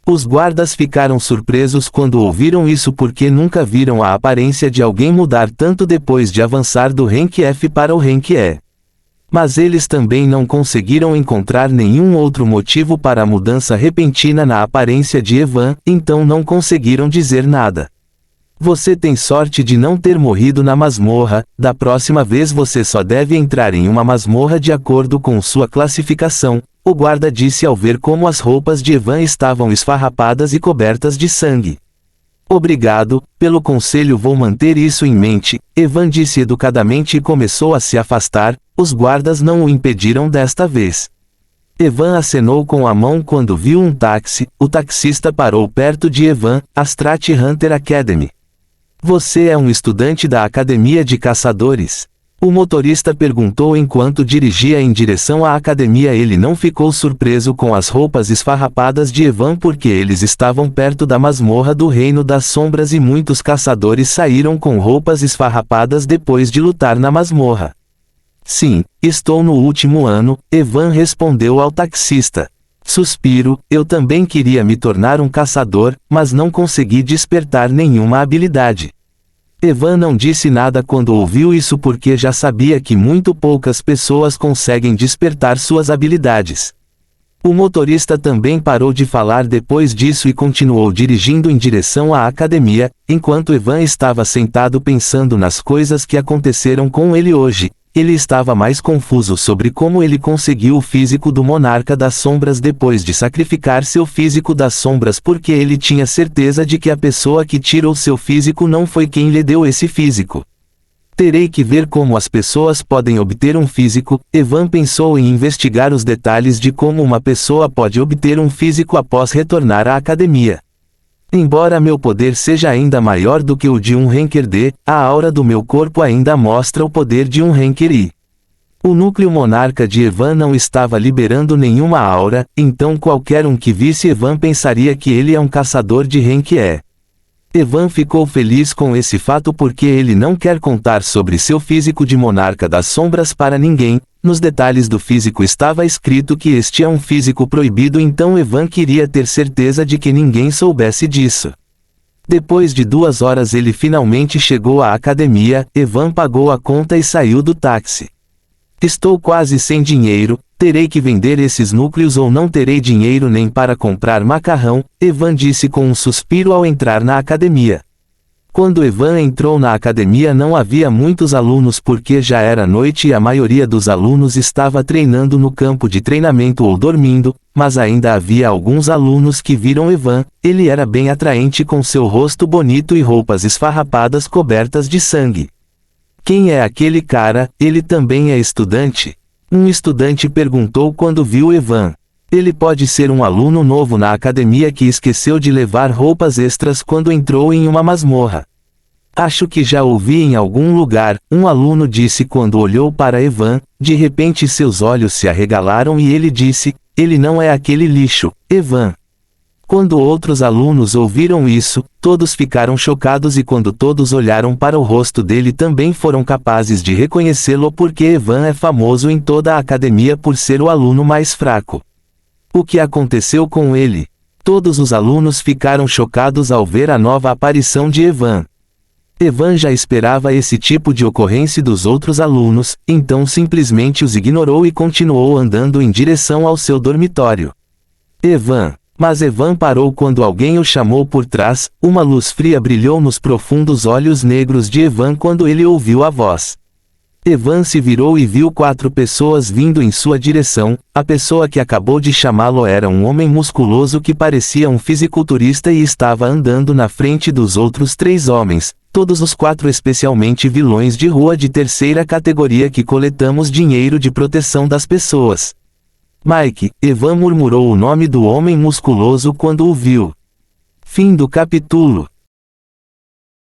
Os guardas ficaram surpresos quando ouviram isso porque nunca viram a aparência de alguém mudar tanto depois de avançar do rank F para o rank E. Mas eles também não conseguiram encontrar nenhum outro motivo para a mudança repentina na aparência de Evan, então não conseguiram dizer nada. Você tem sorte de não ter morrido na masmorra, da próxima vez você só deve entrar em uma masmorra de acordo com sua classificação, o guarda disse ao ver como as roupas de Evan estavam esfarrapadas e cobertas de sangue. Obrigado, pelo conselho, vou manter isso em mente, Evan disse educadamente e começou a se afastar, os guardas não o impediram desta vez. Evan acenou com a mão quando viu um táxi, o taxista parou perto de Evan, Astrat Hunter Academy. Você é um estudante da Academia de Caçadores? O motorista perguntou enquanto dirigia em direção à academia. Ele não ficou surpreso com as roupas esfarrapadas de Evan porque eles estavam perto da masmorra do Reino das Sombras e muitos caçadores saíram com roupas esfarrapadas depois de lutar na masmorra. Sim, estou no último ano, Evan respondeu ao taxista. Suspiro, eu também queria me tornar um caçador, mas não consegui despertar nenhuma habilidade. Evan não disse nada quando ouviu isso porque já sabia que muito poucas pessoas conseguem despertar suas habilidades. O motorista também parou de falar depois disso e continuou dirigindo em direção à academia, enquanto Evan estava sentado pensando nas coisas que aconteceram com ele hoje. Ele estava mais confuso sobre como ele conseguiu o físico do Monarca das Sombras depois de sacrificar seu físico das sombras porque ele tinha certeza de que a pessoa que tirou seu físico não foi quem lhe deu esse físico. Terei que ver como as pessoas podem obter um físico. Evan pensou em investigar os detalhes de como uma pessoa pode obter um físico após retornar à academia. Embora meu poder seja ainda maior do que o de um Ranker D, a aura do meu corpo ainda mostra o poder de um Ranker I. O núcleo monarca de Evan não estava liberando nenhuma aura, então qualquer um que visse Evan pensaria que ele é um caçador de Rank E. Evan ficou feliz com esse fato porque ele não quer contar sobre seu físico de Monarca das Sombras para ninguém. Nos detalhes do físico estava escrito que este é um físico proibido, então Evan queria ter certeza de que ninguém soubesse disso. Depois de 2 horas ele finalmente chegou à academia. Evan pagou a conta e saiu do táxi. Estou quase sem dinheiro, terei que vender esses núcleos ou não terei dinheiro nem para comprar macarrão, Evan disse com um suspiro ao entrar na academia. Quando Evan entrou na academia não havia muitos alunos porque já era noite e a maioria dos alunos estava treinando no campo de treinamento ou dormindo, mas ainda havia alguns alunos que viram Evan. Ele era bem atraente com seu rosto bonito e roupas esfarrapadas cobertas de sangue. Quem é aquele cara? Ele também é estudante? Um estudante perguntou quando viu Evan. Ele pode ser um aluno novo na academia que esqueceu de levar roupas extras quando entrou em uma masmorra. Acho que já ouvi em algum lugar, um aluno disse quando olhou para Evan. De repente seus olhos se arregalaram e ele disse, ele não é aquele lixo, Evan. Quando outros alunos ouviram isso, todos ficaram chocados e quando todos olharam para o rosto dele também foram capazes de reconhecê-lo porque Evan é famoso em toda a academia por ser o aluno mais fraco. O que aconteceu com ele? Todos os alunos ficaram chocados ao ver a nova aparição de Evan. Evan já esperava esse tipo de ocorrência dos outros alunos, então simplesmente os ignorou e continuou andando em direção ao seu dormitório. Evan. Mas Evan parou quando alguém o chamou por trás. Uma luz fria brilhou nos profundos olhos negros de Evan quando ele ouviu a voz. Evan se virou e viu 4 pessoas vindo em sua direção. A pessoa que acabou de chamá-lo era um homem musculoso que parecia um fisiculturista e estava andando na frente dos outros 3 homens, todos os 4 especialmente vilões de rua de 3ª categoria que coletamos dinheiro de proteção das pessoas. Mike, Evan murmurou o nome do homem musculoso quando o viu. Fim do capítulo.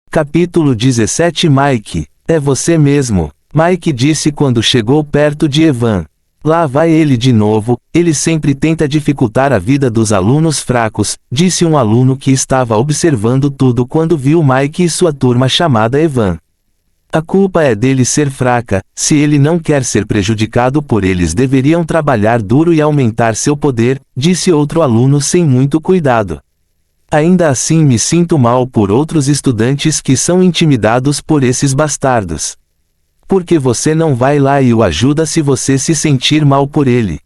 Capítulo 17. Mike, é você mesmo, Mike disse quando chegou perto de Evan. Lá vai ele de novo, ele sempre tenta dificultar a vida dos alunos fracos, disse um aluno que estava observando tudo quando viu Mike e sua turma chamada Evan. A culpa é dele ser fraca, se ele não quer ser prejudicado por eles deveriam trabalhar duro e aumentar seu poder, disse outro aluno sem muito cuidado. Ainda assim me sinto mal por outros estudantes que são intimidados por esses bastardos. Por que você não vai lá e o ajuda se você se sentir mal por ele?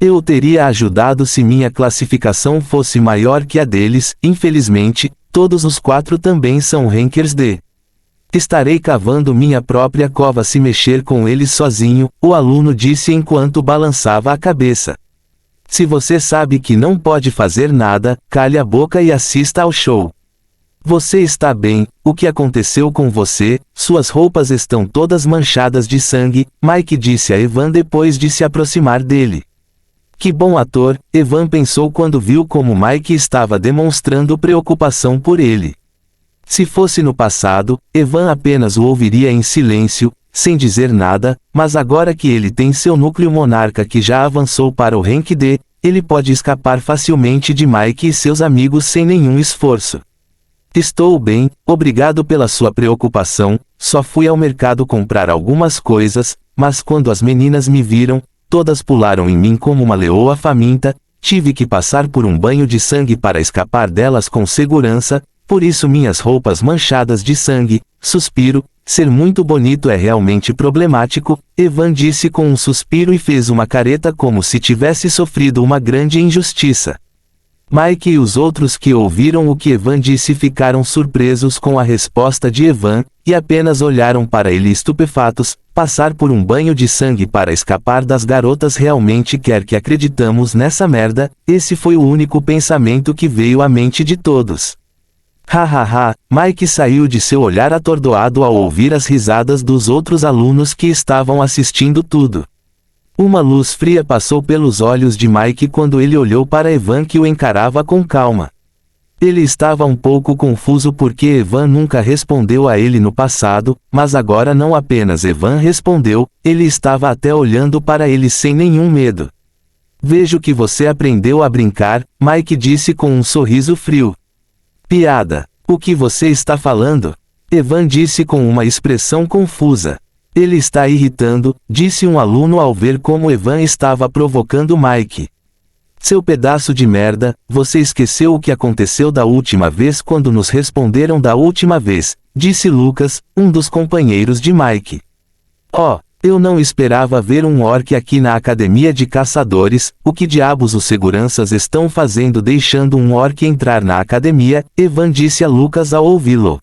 Eu o teria ajudado se minha classificação fosse maior que a deles. Infelizmente, Todos os 4 também são rankers D. Estarei cavando minha própria cova se mexer com eles sozinho, o aluno disse enquanto balançava a cabeça. Se você sabe que não pode fazer nada, cale a boca e assista ao show. Você está bem, o que aconteceu com você? Suas roupas estão todas manchadas de sangue, Mike disse a Evan depois de se aproximar dele. Que bom ator, Evan pensou quando viu como Mike estava demonstrando preocupação por ele. Se fosse no passado, Evan apenas o ouviria em silêncio, sem dizer nada, mas agora que ele tem seu núcleo monarca que já avançou para o rank D, ele pode escapar facilmente de Mike e seus amigos sem nenhum esforço. Estou bem, obrigado pela sua preocupação, só fui ao mercado comprar algumas coisas, mas quando as meninas me viram, todas pularam em mim como uma leoa faminta, tive que passar por um banho de sangue para escapar delas com segurança, por isso minhas roupas manchadas de sangue, suspiro, ser muito bonito é realmente problemático, Evan disse com um suspiro e fez uma careta como se tivesse sofrido uma grande injustiça. Mike e os outros que ouviram o que Evan disse ficaram surpresos com a resposta de Evan, e apenas olharam para ele estupefatos. Passar por um banho de sangue para escapar das garotas realmente quer que acreditamos nessa merda? Esse foi o único pensamento que veio à mente de todos. Hahaha, Mike saiu de seu olhar atordoado ao ouvir as risadas dos outros alunos que estavam assistindo tudo. Uma luz fria passou pelos olhos de Mike quando ele olhou para Evan que o encarava com calma. Ele estava um pouco confuso porque Evan nunca respondeu a ele no passado, mas agora não apenas Evan respondeu, ele estava até olhando para ele sem nenhum medo. Vejo que você aprendeu a brincar, Mike disse com um sorriso frio. Piada. O que você está falando? Evan disse com uma expressão confusa. Ele está irritando, disse um aluno ao ver como Evan estava provocando Mike. Seu pedaço de merda, você esqueceu o que aconteceu da última vez quando nos responderam da última vez, disse Lucas, um dos companheiros de Mike. Oh, eu não esperava ver um orc aqui na academia de caçadores, o que diabos os seguranças estão fazendo deixando um orc entrar na academia, Evan disse a Lucas ao ouvi-lo.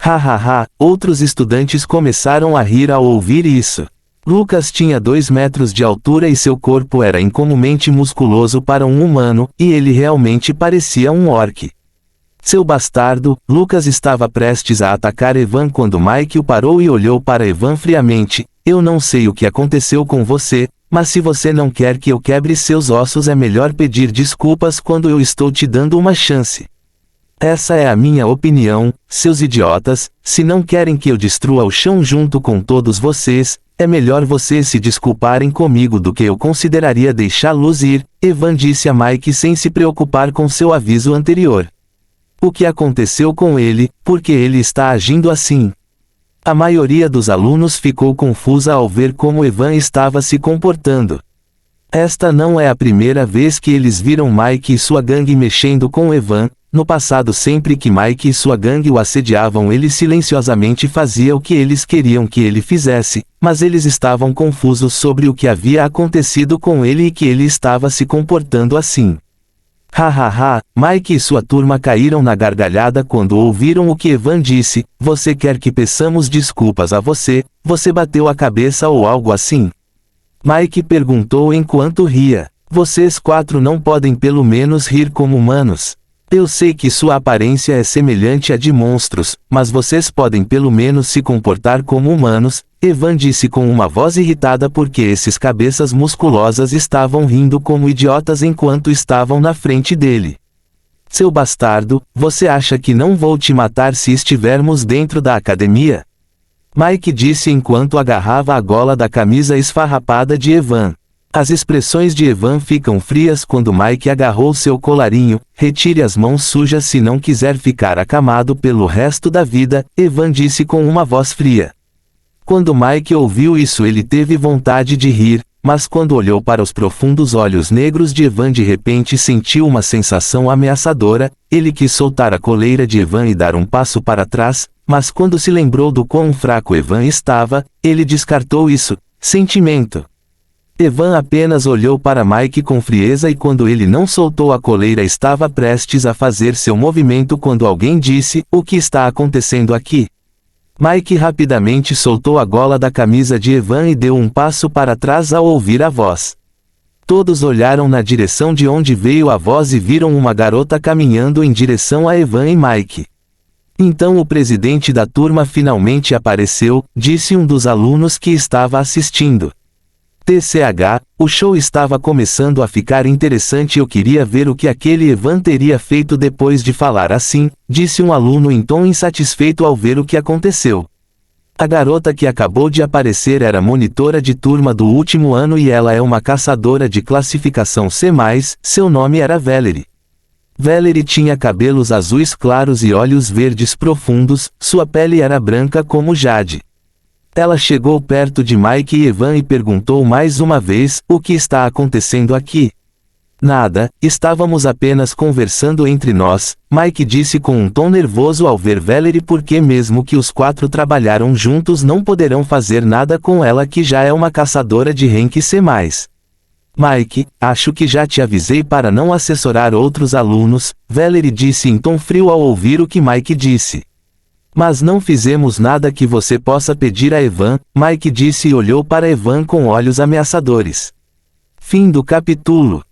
Hahaha, outros estudantes começaram a rir ao ouvir isso. Lucas tinha 2 metros de altura e seu corpo era incomumente musculoso para um humano, e ele realmente parecia um orc. Seu bastardo, Lucas estava prestes a atacar Evan quando Mike o parou e olhou para Evan friamente. Eu não sei o que aconteceu com você, mas se você não quer que eu quebre seus ossos é melhor pedir desculpas quando eu estou te dando uma chance. Essa é a minha opinião, seus idiotas, se não querem que eu destrua o chão junto com todos vocês, é melhor vocês se desculparem comigo do que eu consideraria deixá-los ir, Evan disse a Mike sem se preocupar com seu aviso anterior. O que aconteceu com ele, por que ele está agindo assim? A maioria dos alunos ficou confusa ao ver como Evan estava se comportando. Esta não é a primeira vez que eles viram Mike e sua gangue mexendo com Evan. No passado sempre que Mike e sua gangue o assediavam ele silenciosamente fazia o que eles queriam que ele fizesse, mas eles estavam confusos sobre o que havia acontecido com ele e que ele estava se comportando assim. Hahaha, Mike e sua turma caíram na gargalhada quando ouviram o que Evan disse, você quer que peçamos desculpas a você, você bateu a cabeça ou algo assim? Mike perguntou enquanto ria, vocês 4 não podem pelo menos rir como humanos? Eu sei que sua aparência é semelhante à de monstros, mas vocês podem pelo menos se comportar como humanos, Evan disse com uma voz irritada porque esses cabeças musculosas estavam rindo como idiotas enquanto estavam na frente dele. Seu bastardo, você acha que não vou te matar se estivermos dentro da academia? Mike disse enquanto agarrava a gola da camisa esfarrapada de Evan. As expressões de Evan ficam frias quando Mike agarrou seu colarinho, retire as mãos sujas se não quiser ficar acamado pelo resto da vida, Evan disse com uma voz fria. Quando Mike ouviu isso ele teve vontade de rir, mas quando olhou para os profundos olhos negros de Evan de repente sentiu uma sensação ameaçadora, ele quis soltar a coleira de Evan e dar um passo para trás, mas quando se lembrou do quão fraco Evan estava, ele descartou isso, sentimento. Evan apenas olhou para Mike com frieza e quando ele não soltou a coleira estava prestes a fazer seu movimento quando alguém disse, o que está acontecendo aqui? Mike rapidamente soltou a gola da camisa de Evan e deu um passo para trás ao ouvir a voz. Todos olharam na direção de onde veio a voz e viram uma garota caminhando em direção a Evan e Mike. Então o presidente da turma finalmente apareceu, disse um dos alunos que estava assistindo. TCH, o show estava começando a ficar interessante e eu queria ver o que aquele Evan teria feito depois de falar assim, disse um aluno em tom insatisfeito ao ver o que aconteceu. A garota que acabou de aparecer era monitora de turma do último ano e ela é uma caçadora de classificação C+, seu nome era Valerie. Valerie tinha cabelos azuis claros e olhos verdes profundos, sua pele era branca como jade. Ela chegou perto de Mike e Evan e perguntou mais uma vez, o que está acontecendo aqui? Nada, estávamos apenas conversando entre nós, Mike disse com um tom nervoso ao ver Valerie porque mesmo que os quatro trabalharam juntos não poderão fazer nada com ela que já é uma caçadora de rank C+. Mike, acho que já te avisei para não assessorar outros alunos, Valerie disse em tom frio ao ouvir o que Mike disse. Mas não fizemos nada que você possa pedir a Evan, Mike disse e olhou para Evan com olhos ameaçadores. Fim do capítulo.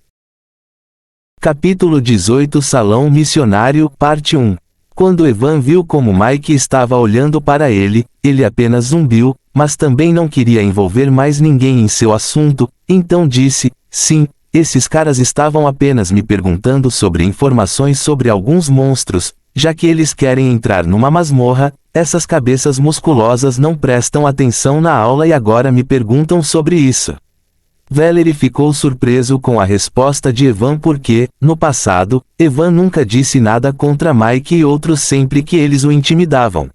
Capítulo 18 Salão Missionário, Parte 1. Quando Evan viu como Mike estava olhando para ele apenas zumbiu, mas também não queria envolver mais ninguém em seu assunto, então disse, sim, esses caras estavam apenas me perguntando sobre informações sobre alguns monstros. Já que eles querem entrar numa masmorra, essas cabeças musculosas não prestam atenção na aula e agora me perguntam sobre isso. Valerie ficou surpreso com a resposta de Evan porque, no passado, Evan nunca disse nada contra Mike e outros sempre que eles o intimidavam.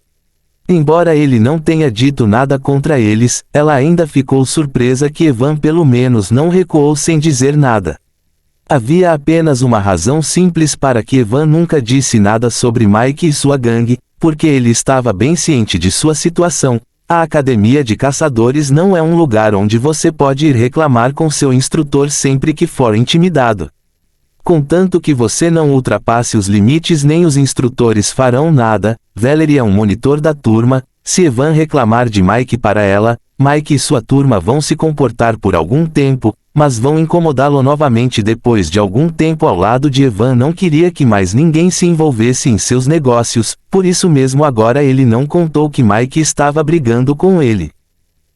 Embora ele não tenha dito nada contra eles, ela ainda ficou surpresa que Evan pelo menos não recuou sem dizer nada. Havia apenas uma razão simples para que Evan nunca disse nada sobre Mike e sua gangue, porque ele estava bem ciente de sua situação. A academia de caçadores não é um lugar onde você pode ir reclamar com seu instrutor sempre que for intimidado. Contanto que você não ultrapasse os limites nem os instrutores farão nada. Valerie é um monitor da turma, se Evan reclamar de Mike para ela, Mike e sua turma vão se comportar por algum tempo, mas vão incomodá-lo novamente depois de algum tempo ao lado de Evan não queria que mais ninguém se envolvesse em seus negócios, por isso mesmo agora ele não contou que Mike estava brigando com ele.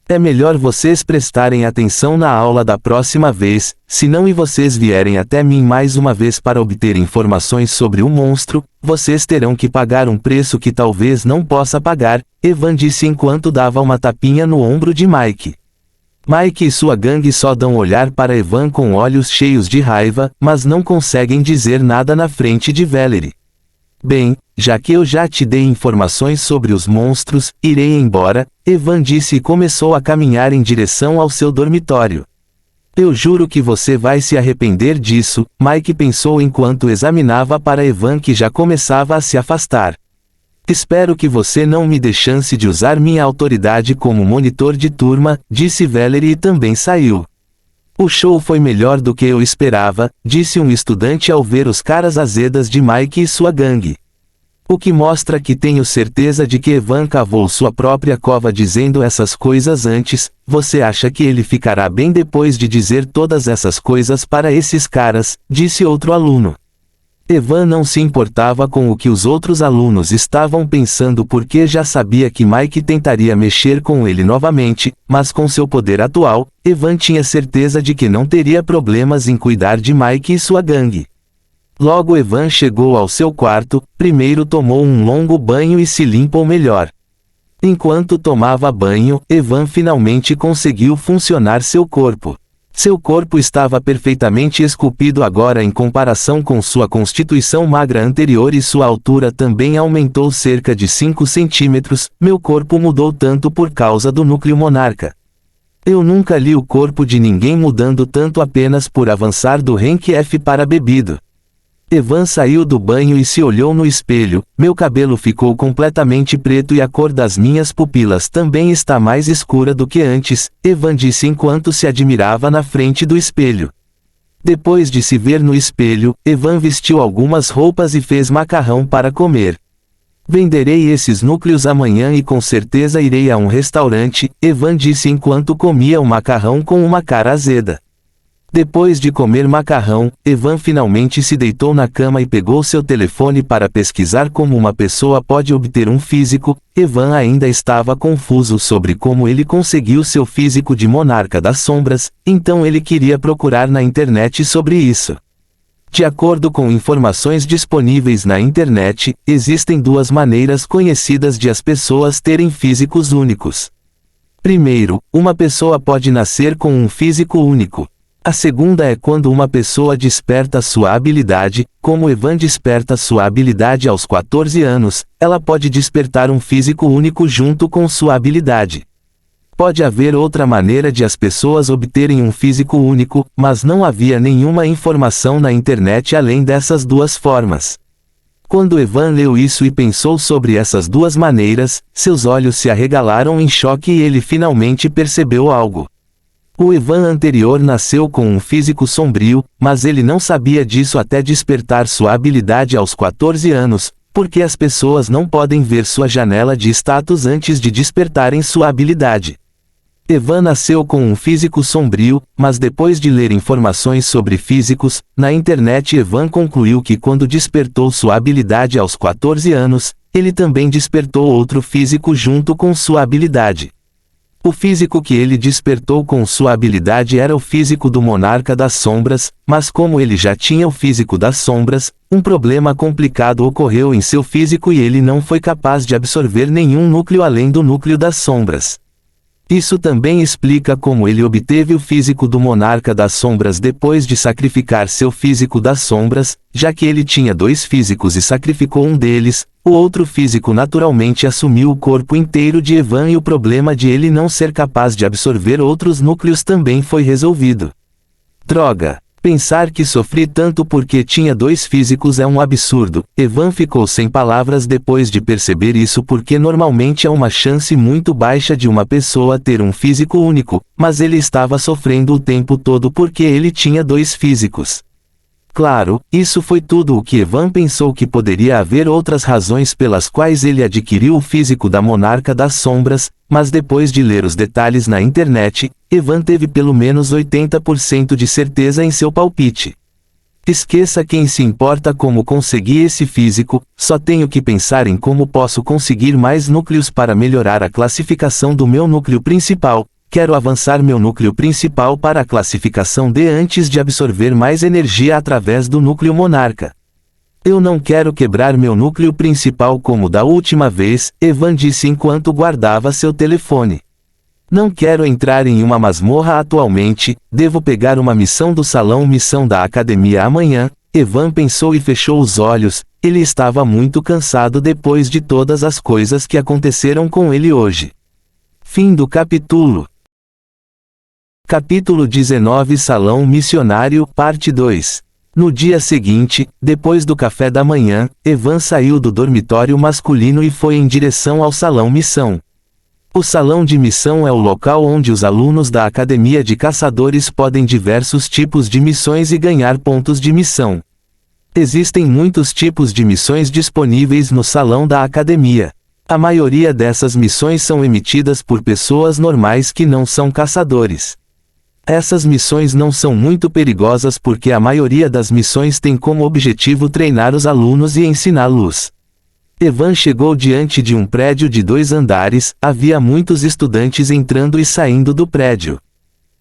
É melhor vocês prestarem atenção na aula da próxima vez, senão e vocês vierem até mim mais uma vez para obter informações sobre o monstro, vocês terão que pagar um preço que talvez não possa pagar, Evan disse enquanto dava uma tapinha no ombro de Mike. Mike e sua gangue só dão olhar para Evan com olhos cheios de raiva, mas não conseguem dizer nada na frente de Valerie. Bem, já que eu já te dei informações sobre os monstros, irei embora, Evan disse e começou a caminhar em direção ao seu dormitório. Eu juro que você vai se arrepender disso, Mike pensou enquanto examinava para Evan que já começava a se afastar. Espero que você não me dê chance de usar minha autoridade como monitor de turma, disse Valerie e também saiu. O show foi melhor do que eu esperava, disse um estudante ao ver os caras azedas de Mike e sua gangue. O que mostra que tenho certeza de que Evan cavou sua própria cova dizendo essas coisas antes. Você acha que ele ficará bem depois de dizer todas essas coisas para esses caras, disse outro aluno. Evan não se importava com o que os outros alunos estavam pensando porque já sabia que Mike tentaria mexer com ele novamente, mas com seu poder atual, Evan tinha certeza de que não teria problemas em cuidar de Mike e sua gangue. Logo Evan chegou ao seu quarto, primeiro tomou um longo banho e se limpou melhor. Enquanto tomava banho, Evan finalmente conseguiu funcionar seu corpo. Seu corpo estava perfeitamente esculpido agora em comparação com sua constituição magra anterior e sua altura também aumentou cerca de 5 centímetros. Meu corpo mudou tanto por causa do núcleo monarca. Eu nunca li o corpo de ninguém mudando tanto apenas por avançar do rank F para bebido. Evan saiu do banho e se olhou no espelho. Meu cabelo ficou completamente preto e a cor das minhas pupilas também está mais escura do que antes, Evan disse enquanto se admirava na frente do espelho. Depois de se ver no espelho, Evan vestiu algumas roupas e fez macarrão para comer. Venderei esses núcleos amanhã e com certeza irei a um restaurante, Evan disse enquanto comia o macarrão com uma cara azeda. Depois de comer macarrão, Evan finalmente se deitou na cama e pegou seu telefone para pesquisar como uma pessoa pode obter um físico. Evan ainda estava confuso sobre como ele conseguiu seu físico de monarca das sombras, então ele queria procurar na internet sobre isso. De acordo com informações disponíveis na internet, existem duas maneiras conhecidas de as pessoas terem físicos únicos. Primeiro, uma pessoa pode nascer com um físico único. A segunda é quando uma pessoa desperta sua habilidade, como Evan desperta sua habilidade aos 14 anos, ela pode despertar um físico único junto com sua habilidade. Pode haver outra maneira de as pessoas obterem um físico único, mas não havia nenhuma informação na internet além dessas duas formas. Quando Evan leu isso e pensou sobre essas duas maneiras, seus olhos se arregalaram em choque e ele finalmente percebeu algo. O Evan anterior nasceu com um físico sombrio, mas ele não sabia disso até despertar sua habilidade aos 14 anos, porque as pessoas não podem ver sua janela de status antes de despertarem sua habilidade. Evan nasceu com um físico sombrio, mas depois de ler informações sobre físicos, na internet Evan concluiu que quando despertou sua habilidade aos 14 anos, ele também despertou outro físico junto com sua habilidade. O físico que ele despertou com sua habilidade era o físico do Monarca das Sombras, mas como ele já tinha o físico das sombras, um problema complicado ocorreu em seu físico e ele não foi capaz de absorver nenhum núcleo além do núcleo das sombras. Isso também explica como ele obteve o físico do Monarca das Sombras depois de sacrificar seu físico das sombras, já que ele tinha dois físicos e sacrificou um deles, o outro físico naturalmente assumiu o corpo inteiro de Evan e o problema de ele não ser capaz de absorver outros núcleos também foi resolvido. Droga! Pensar que sofri tanto porque tinha dois físicos é um absurdo. Evan ficou sem palavras depois de perceber isso porque normalmente é uma chance muito baixa de uma pessoa ter um físico único, mas ele estava sofrendo o tempo todo porque ele tinha dois físicos. Claro, isso foi tudo o que Evan pensou que poderia haver outras razões pelas quais ele adquiriu o físico da Monarca das Sombras, mas depois de ler os detalhes na internet, Evan teve pelo menos 80% de certeza em seu palpite. Esqueça quem se importa como consegui esse físico, só tenho que pensar em como posso conseguir mais núcleos para melhorar a classificação do meu núcleo principal. Quero avançar meu núcleo principal para a classificação D antes de absorver mais energia através do núcleo Monarca. Eu não quero quebrar meu núcleo principal como da última vez, Evan disse enquanto guardava seu telefone. Não quero entrar em uma masmorra atualmente, devo pegar uma missão do salão missão da academia amanhã, Evan pensou e fechou os olhos, ele estava muito cansado depois de todas as coisas que aconteceram com ele hoje. Fim do capítulo. Capítulo 19 Salão Missionário, Parte 2. No dia seguinte, depois do café da manhã, Evan saiu do dormitório masculino e foi em direção ao Salão Missão. O Salão de Missão é o local onde os alunos da Academia de Caçadores podem diversos tipos de missões e ganhar pontos de missão. Existem muitos tipos de missões disponíveis no Salão da Academia. A maioria dessas missões são emitidas por pessoas normais que não são caçadores. Essas missões não são muito perigosas porque a maioria das missões tem como objetivo treinar os alunos e ensiná-los. Evan chegou diante de um prédio de 2 andares, havia muitos estudantes entrando e saindo do prédio.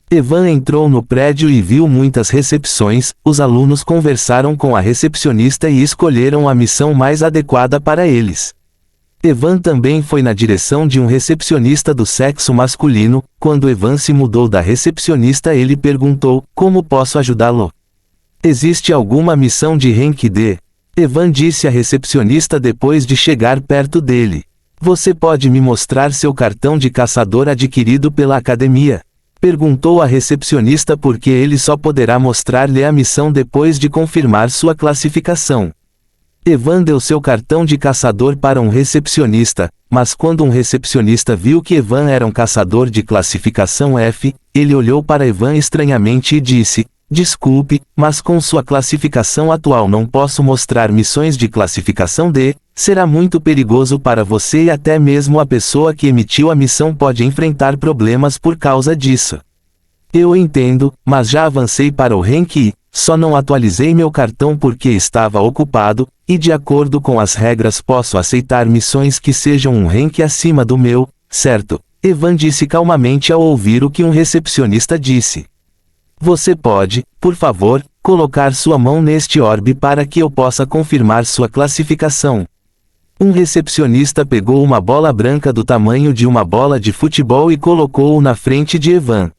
Evan entrou no prédio e viu muitas recepções, os alunos conversaram com a recepcionista e escolheram a missão mais adequada para eles. Evan também foi na direção de um recepcionista do sexo masculino. Quando Evan se mudou da recepcionista, ele perguntou: como posso ajudá-lo? Existe alguma missão de rank D? Evan disse à recepcionista depois de chegar perto dele. Você pode me mostrar seu cartão de caçador adquirido pela academia? Perguntou a recepcionista porque ele só poderá mostrar-lhe a missão depois de confirmar sua classificação. Evan deu seu cartão de caçador para um recepcionista, mas quando um recepcionista viu que Evan era um caçador de classificação F, ele olhou para Evan estranhamente e disse: "Desculpe, mas com sua classificação atual não posso mostrar missões de classificação D, será muito perigoso para você e até mesmo a pessoa que emitiu a missão pode enfrentar problemas por causa disso." "Eu entendo, mas já avancei para o rank I, só não atualizei meu cartão porque estava ocupado, e de acordo com as regras posso aceitar missões que sejam um rank acima do meu, certo?" Evan disse calmamente ao ouvir o que um recepcionista disse. "Você pode, por favor, colocar sua mão neste orbe para que eu possa confirmar sua classificação." Um recepcionista pegou uma bola branca do tamanho de uma bola de futebol e colocou-o na frente de Evan.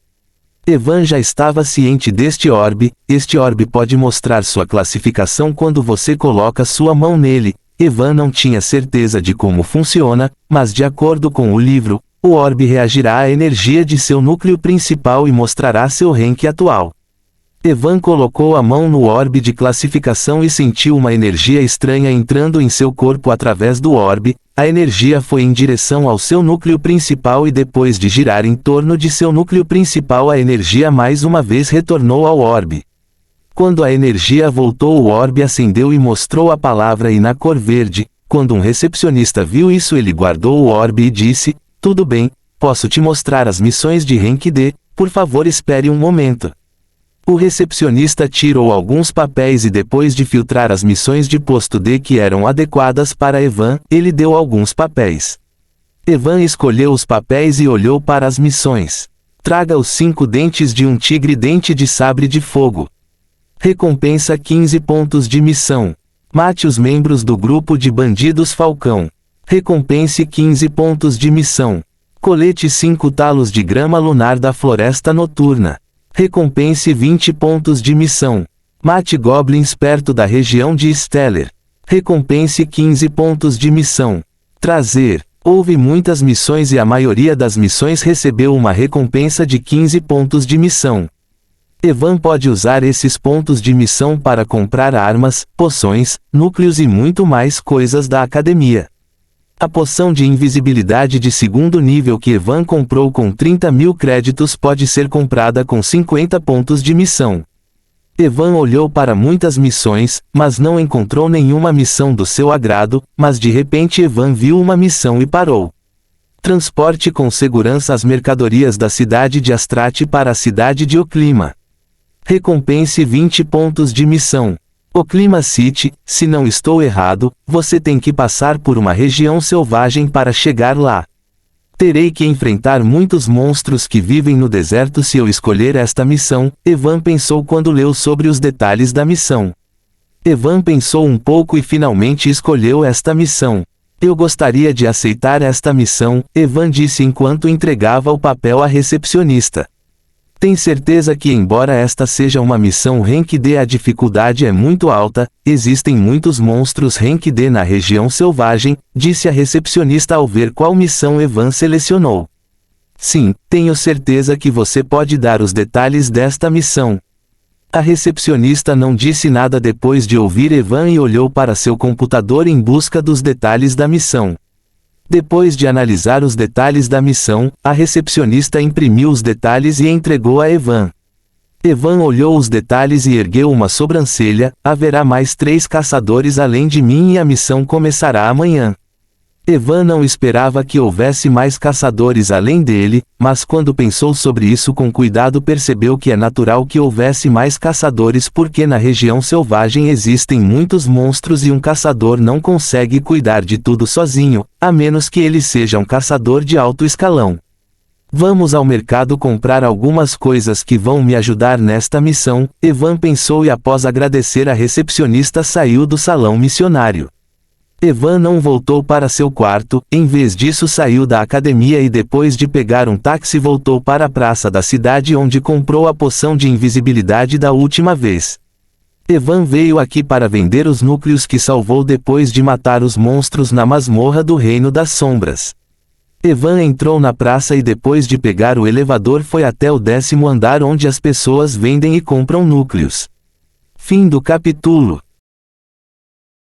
Evan já estava ciente deste orbe. Este orbe pode mostrar sua classificação quando você coloca sua mão nele. Evan não tinha certeza de como funciona, mas de acordo com o livro, o orbe reagirá à energia de seu núcleo principal e mostrará seu rank atual. Evan colocou a mão no orbe de classificação e sentiu uma energia estranha entrando em seu corpo através do orbe. A energia foi em direção ao seu núcleo principal e depois de girar em torno de seu núcleo principal a energia mais uma vez retornou ao orbe. Quando a energia voltou, o orbe acendeu e mostrou a palavra I na cor verde. Quando um recepcionista viu isso, ele guardou o orbe e disse: "Tudo bem, posso te mostrar as missões de rank D, por favor espere um momento." O recepcionista tirou alguns papéis e depois de filtrar as missões de posto D que eram adequadas para Evan, ele deu alguns papéis. Evan escolheu os papéis e olhou para as missões. Traga os 5 dentes de um tigre dente de sabre de fogo. Recompensa 15 pontos de missão. Mate os membros do grupo de bandidos Falcão. Recompense 15 pontos de missão. Colete 5 talos de grama lunar da floresta noturna. Recompense 20 pontos de missão. Mate goblins perto da região de Stellar. Recompense 15 pontos de missão. Trazer. Houve muitas missões e a maioria das missões recebeu uma recompensa de 15 pontos de missão. Evan pode usar esses pontos de missão para comprar armas, poções, núcleos e muito mais coisas da academia. A poção de invisibilidade de 2º nível que Evan comprou com 30.000 créditos pode ser comprada com 50 pontos de missão. Evan olhou para muitas missões, mas não encontrou nenhuma missão do seu agrado, mas de repente Evan viu uma missão e parou. Transporte com segurança as mercadorias da cidade de Astrate para a cidade de Oclima. Recompense 20 pontos de missão. Oclima City, se não estou errado, você tem que passar por uma região selvagem para chegar lá. Terei que enfrentar muitos monstros que vivem no deserto se eu escolher esta missão, Evan pensou quando leu sobre os detalhes da missão. Evan pensou um pouco e finalmente escolheu esta missão. Eu gostaria de aceitar esta missão, Evan disse enquanto entregava o papel à recepcionista. Tem certeza que embora esta seja uma missão Rank D a dificuldade é muito alta, existem muitos monstros Rank D na região selvagem, disse a recepcionista ao ver qual missão Evan selecionou. Sim, tenho certeza que você pode dar os detalhes desta missão. A recepcionista não disse nada depois de ouvir Evan e olhou para seu computador em busca dos detalhes da missão. Depois de analisar os detalhes da missão, a recepcionista imprimiu os detalhes e entregou a Evan. Evan olhou os detalhes e ergueu uma sobrancelha. Haverá mais 3 caçadores além de mim e a missão começará amanhã. Evan não esperava que houvesse mais caçadores além dele, mas quando pensou sobre isso com cuidado percebeu que é natural que houvesse mais caçadores porque na região selvagem existem muitos monstros e um caçador não consegue cuidar de tudo sozinho, a menos que ele seja um caçador de alto escalão. Vamos ao mercado comprar algumas coisas que vão me ajudar nesta missão, Evan pensou e após agradecer a recepcionista saiu do salão missionário. Evan não voltou para seu quarto, em vez disso saiu da academia e depois de pegar um táxi voltou para a praça da cidade onde comprou a poção de invisibilidade da última vez. Evan veio aqui para vender os núcleos que salvou depois de matar os monstros na masmorra do Reino das Sombras. Evan entrou na praça e depois de pegar o elevador foi até o 10º andar onde as pessoas vendem e compram núcleos. Fim do capítulo.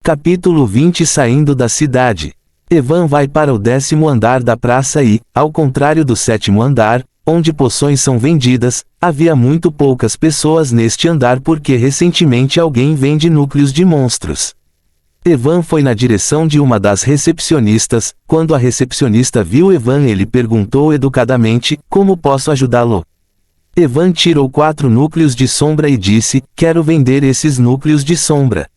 Capítulo 20. Saindo da cidade. Evan vai para o 10º andar da praça e, ao contrário do 7º andar, onde poções são vendidas, havia muito poucas pessoas neste andar porque recentemente alguém vende núcleos de monstros. Evan foi na direção de uma das recepcionistas. Quando a recepcionista viu Evan, ele perguntou educadamente: como posso ajudá-lo? Evan tirou 4 núcleos de sombra e disse: quero vender esses núcleos de sombra.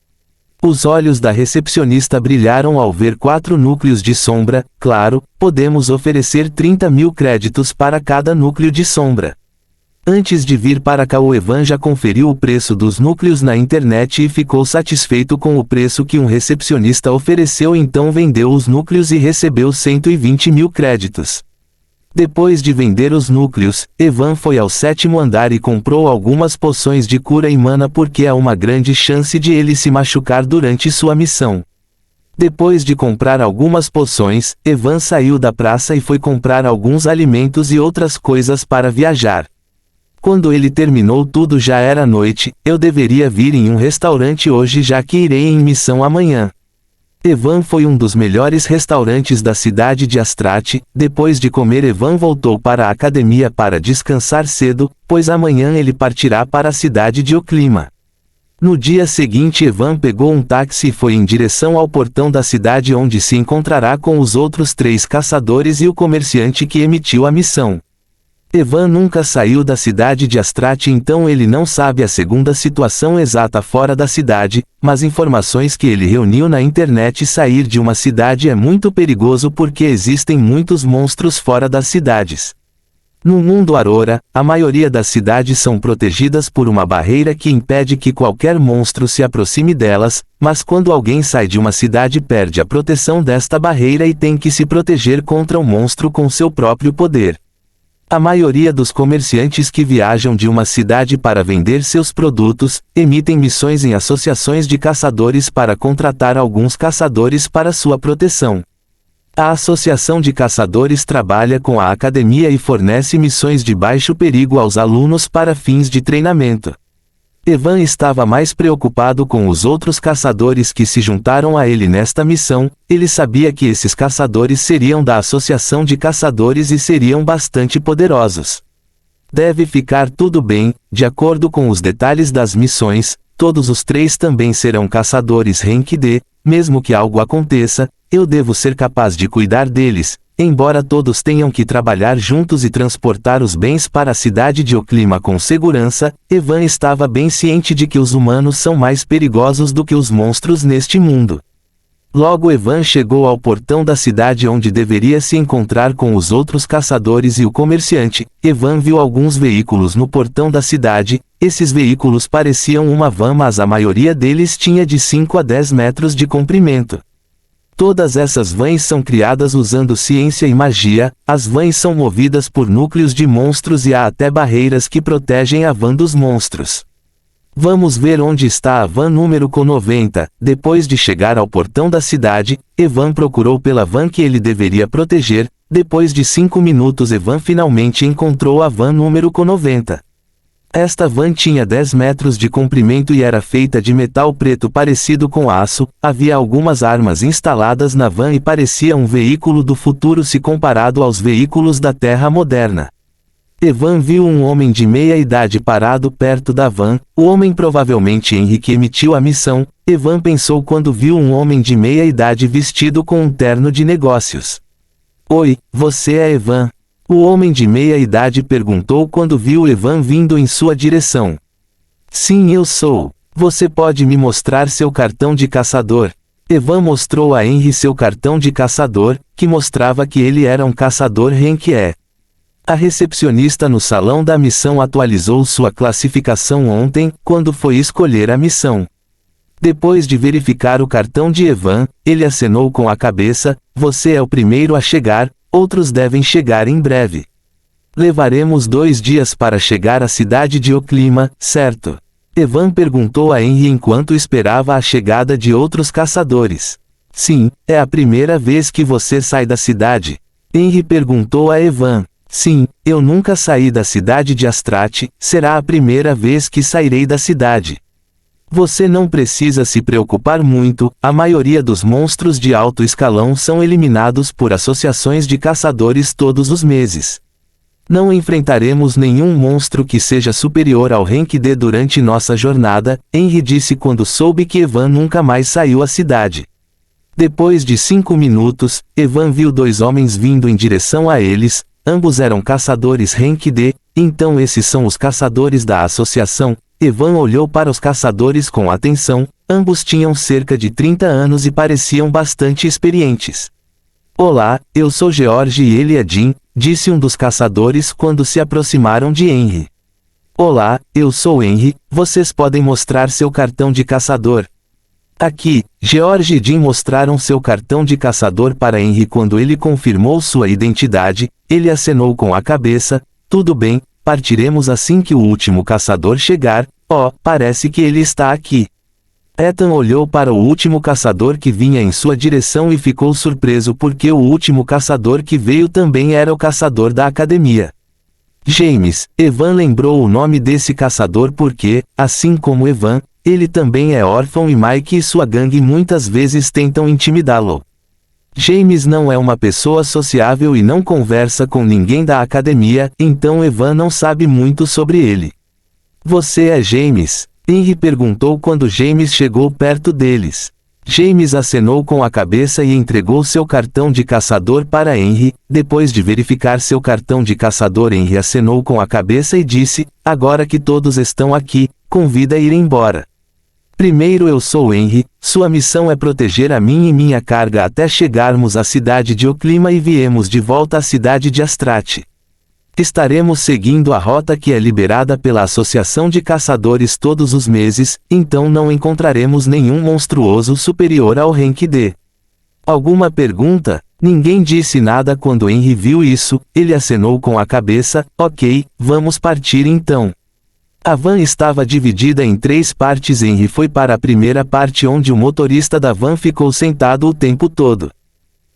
Os olhos da recepcionista brilharam ao ver 4 núcleos de sombra. Claro, podemos oferecer 30.000 créditos para cada núcleo de sombra. Antes de vir para cá, o Evan já conferiu o preço dos núcleos na internet e ficou satisfeito com o preço que um recepcionista ofereceu, então vendeu os núcleos e recebeu 120.000 créditos. Depois de vender os núcleos, Evan foi ao 7º andar e comprou algumas poções de cura e mana porque há uma grande chance de ele se machucar durante sua missão. Depois de comprar algumas poções, Evan saiu da praça e foi comprar alguns alimentos e outras coisas para viajar. Quando ele terminou tudo já era noite. Eu deveria vir em um restaurante hoje já que irei em missão amanhã. Evan foi um dos melhores restaurantes da cidade de Astarte. Depois de comer, Evan voltou para a academia para descansar cedo, pois amanhã ele partirá para a cidade de Oclima. No dia seguinte, Evan pegou um táxi e foi em direção ao portão da cidade onde se encontrará com os outros 3 caçadores e o comerciante que emitiu a missão. Evan nunca saiu da cidade de Astarte, então ele não sabe a segunda situação exata fora da cidade, mas informações que ele reuniu na internet: sair de uma cidade é muito perigoso porque existem muitos monstros fora das cidades. No mundo Aurora, a maioria das cidades são protegidas por uma barreira que impede que qualquer monstro se aproxime delas, mas quando alguém sai de uma cidade perde a proteção desta barreira e tem que se proteger contra um monstro com seu próprio poder. A maioria dos comerciantes que viajam de uma cidade para vender seus produtos, emitem missões em associações de caçadores para contratar alguns caçadores para sua proteção. A Associação de Caçadores trabalha com a academia e fornece missões de baixo perigo aos alunos para fins de treinamento. Evan estava mais preocupado com os outros caçadores que se juntaram a ele nesta missão. Ele sabia que esses caçadores seriam da Associação de Caçadores e seriam bastante poderosos. Deve ficar tudo bem, de acordo com os detalhes das missões. Todos os 3 também serão caçadores Rank D. Mesmo que algo aconteça, eu devo ser capaz de cuidar deles. Embora todos tenham que trabalhar juntos e transportar os bens para a cidade de Oclima com segurança, Evan estava bem ciente de que os humanos são mais perigosos do que os monstros neste mundo. Logo Evan chegou ao portão da cidade onde deveria se encontrar com os outros caçadores e o comerciante. Evan viu alguns veículos no portão da cidade. Esses veículos pareciam uma van, mas a maioria deles tinha de 5 a 10 metros de comprimento. Todas essas vans são criadas usando ciência e magia. As vans são movidas por núcleos de monstros e há até barreiras que protegem a van dos monstros. Vamos ver onde está a van número 90. Depois de chegar ao portão da cidade, Evan procurou pela van que ele deveria proteger. Depois de 5 minutos, Evan finalmente encontrou a van número 90. Esta van tinha 10 metros de comprimento e era feita de metal preto parecido com aço. Havia algumas armas instaladas na van e parecia um veículo do futuro se comparado aos veículos da Terra moderna. Evan viu um homem de meia-idade parado perto da van. O homem provavelmente Henrique emitiu a missão. Evan pensou quando viu um homem de meia-idade vestido com um terno de negócios. Oi, você é Evan? O homem de meia-idade perguntou quando viu Evan vindo em sua direção. Sim, eu sou. Você pode me mostrar seu cartão de caçador? Evan mostrou a Henry seu cartão de caçador, que mostrava que ele era um caçador Rank E. A recepcionista no salão da missão atualizou sua classificação ontem, quando foi escolher a missão. Depois de verificar o cartão de Evan, ele acenou com a cabeça. Você é o primeiro a chegar. Outros devem chegar em breve. Levaremos 2 dias para chegar à cidade de Oclima, certo? Evan perguntou a Henry enquanto esperava a chegada de outros caçadores. Sim, é a primeira vez que você sai da cidade. Henry perguntou a Evan. Sim, eu nunca saí da cidade de Astarte, será a primeira vez que sairei da cidade. Você não precisa se preocupar muito, a maioria dos monstros de alto escalão são eliminados por associações de caçadores todos os meses. Não enfrentaremos nenhum monstro que seja superior ao rank D durante nossa jornada, Henry disse quando soube que Evan nunca mais saiu à cidade. Depois de 5 minutos, Evan viu 2 homens vindo em direção a eles, ambos eram caçadores rank D, então esses são os caçadores da associação. Evan olhou para os caçadores com atenção, ambos tinham cerca de 30 anos e pareciam bastante experientes. Olá, eu sou George e ele é Jim, disse um dos caçadores quando se aproximaram de Henry. Olá, eu sou Henry, vocês podem mostrar seu cartão de caçador. Aqui, George e Jim mostraram seu cartão de caçador para Henry quando ele confirmou sua identidade, ele acenou com a cabeça, tudo bem, partiremos assim que o último caçador chegar, parece que ele está aqui. Ethan olhou para o último caçador que vinha em sua direção e ficou surpreso porque o último caçador que veio também era o caçador da academia. James, Evan lembrou o nome desse caçador porque, assim como Evan, ele também é órfão e Mike e sua gangue muitas vezes tentam intimidá-lo. James não é uma pessoa sociável e não conversa com ninguém da academia, então Evan não sabe muito sobre ele. Você é James? Henry perguntou quando James chegou perto deles. James acenou com a cabeça e entregou seu cartão de caçador para Henry. Depois de verificar seu cartão de caçador, Henry acenou com a cabeça e disse, agora que todos estão aqui, convida a ir embora. Primeiro eu sou Henry, sua missão é proteger a mim e minha carga até chegarmos à cidade de Oclima e viemos de volta à cidade de Astarte. Estaremos seguindo a rota que é liberada pela Associação de Caçadores todos os meses, então não encontraremos nenhum monstruoso superior ao rank D. Alguma pergunta? Ninguém disse nada quando Henry viu isso, ele acenou com a cabeça, ok, vamos partir então. A van estava dividida em 3 partes. Henry foi para a primeira parte onde o motorista da van ficou sentado o tempo todo.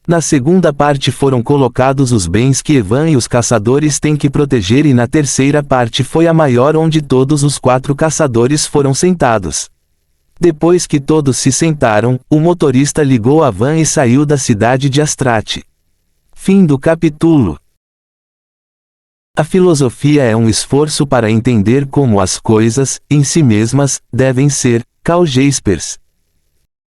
Na segunda parte foram colocados os bens que Evan e os caçadores têm que proteger e na terceira parte foi a maior onde todos os 4 caçadores foram sentados. Depois que todos se sentaram, o motorista ligou a van e saiu da cidade de Astarte. Fim do capítulo. A filosofia é um esforço para entender como as coisas, em si mesmas, devem ser. Karl Jaspers.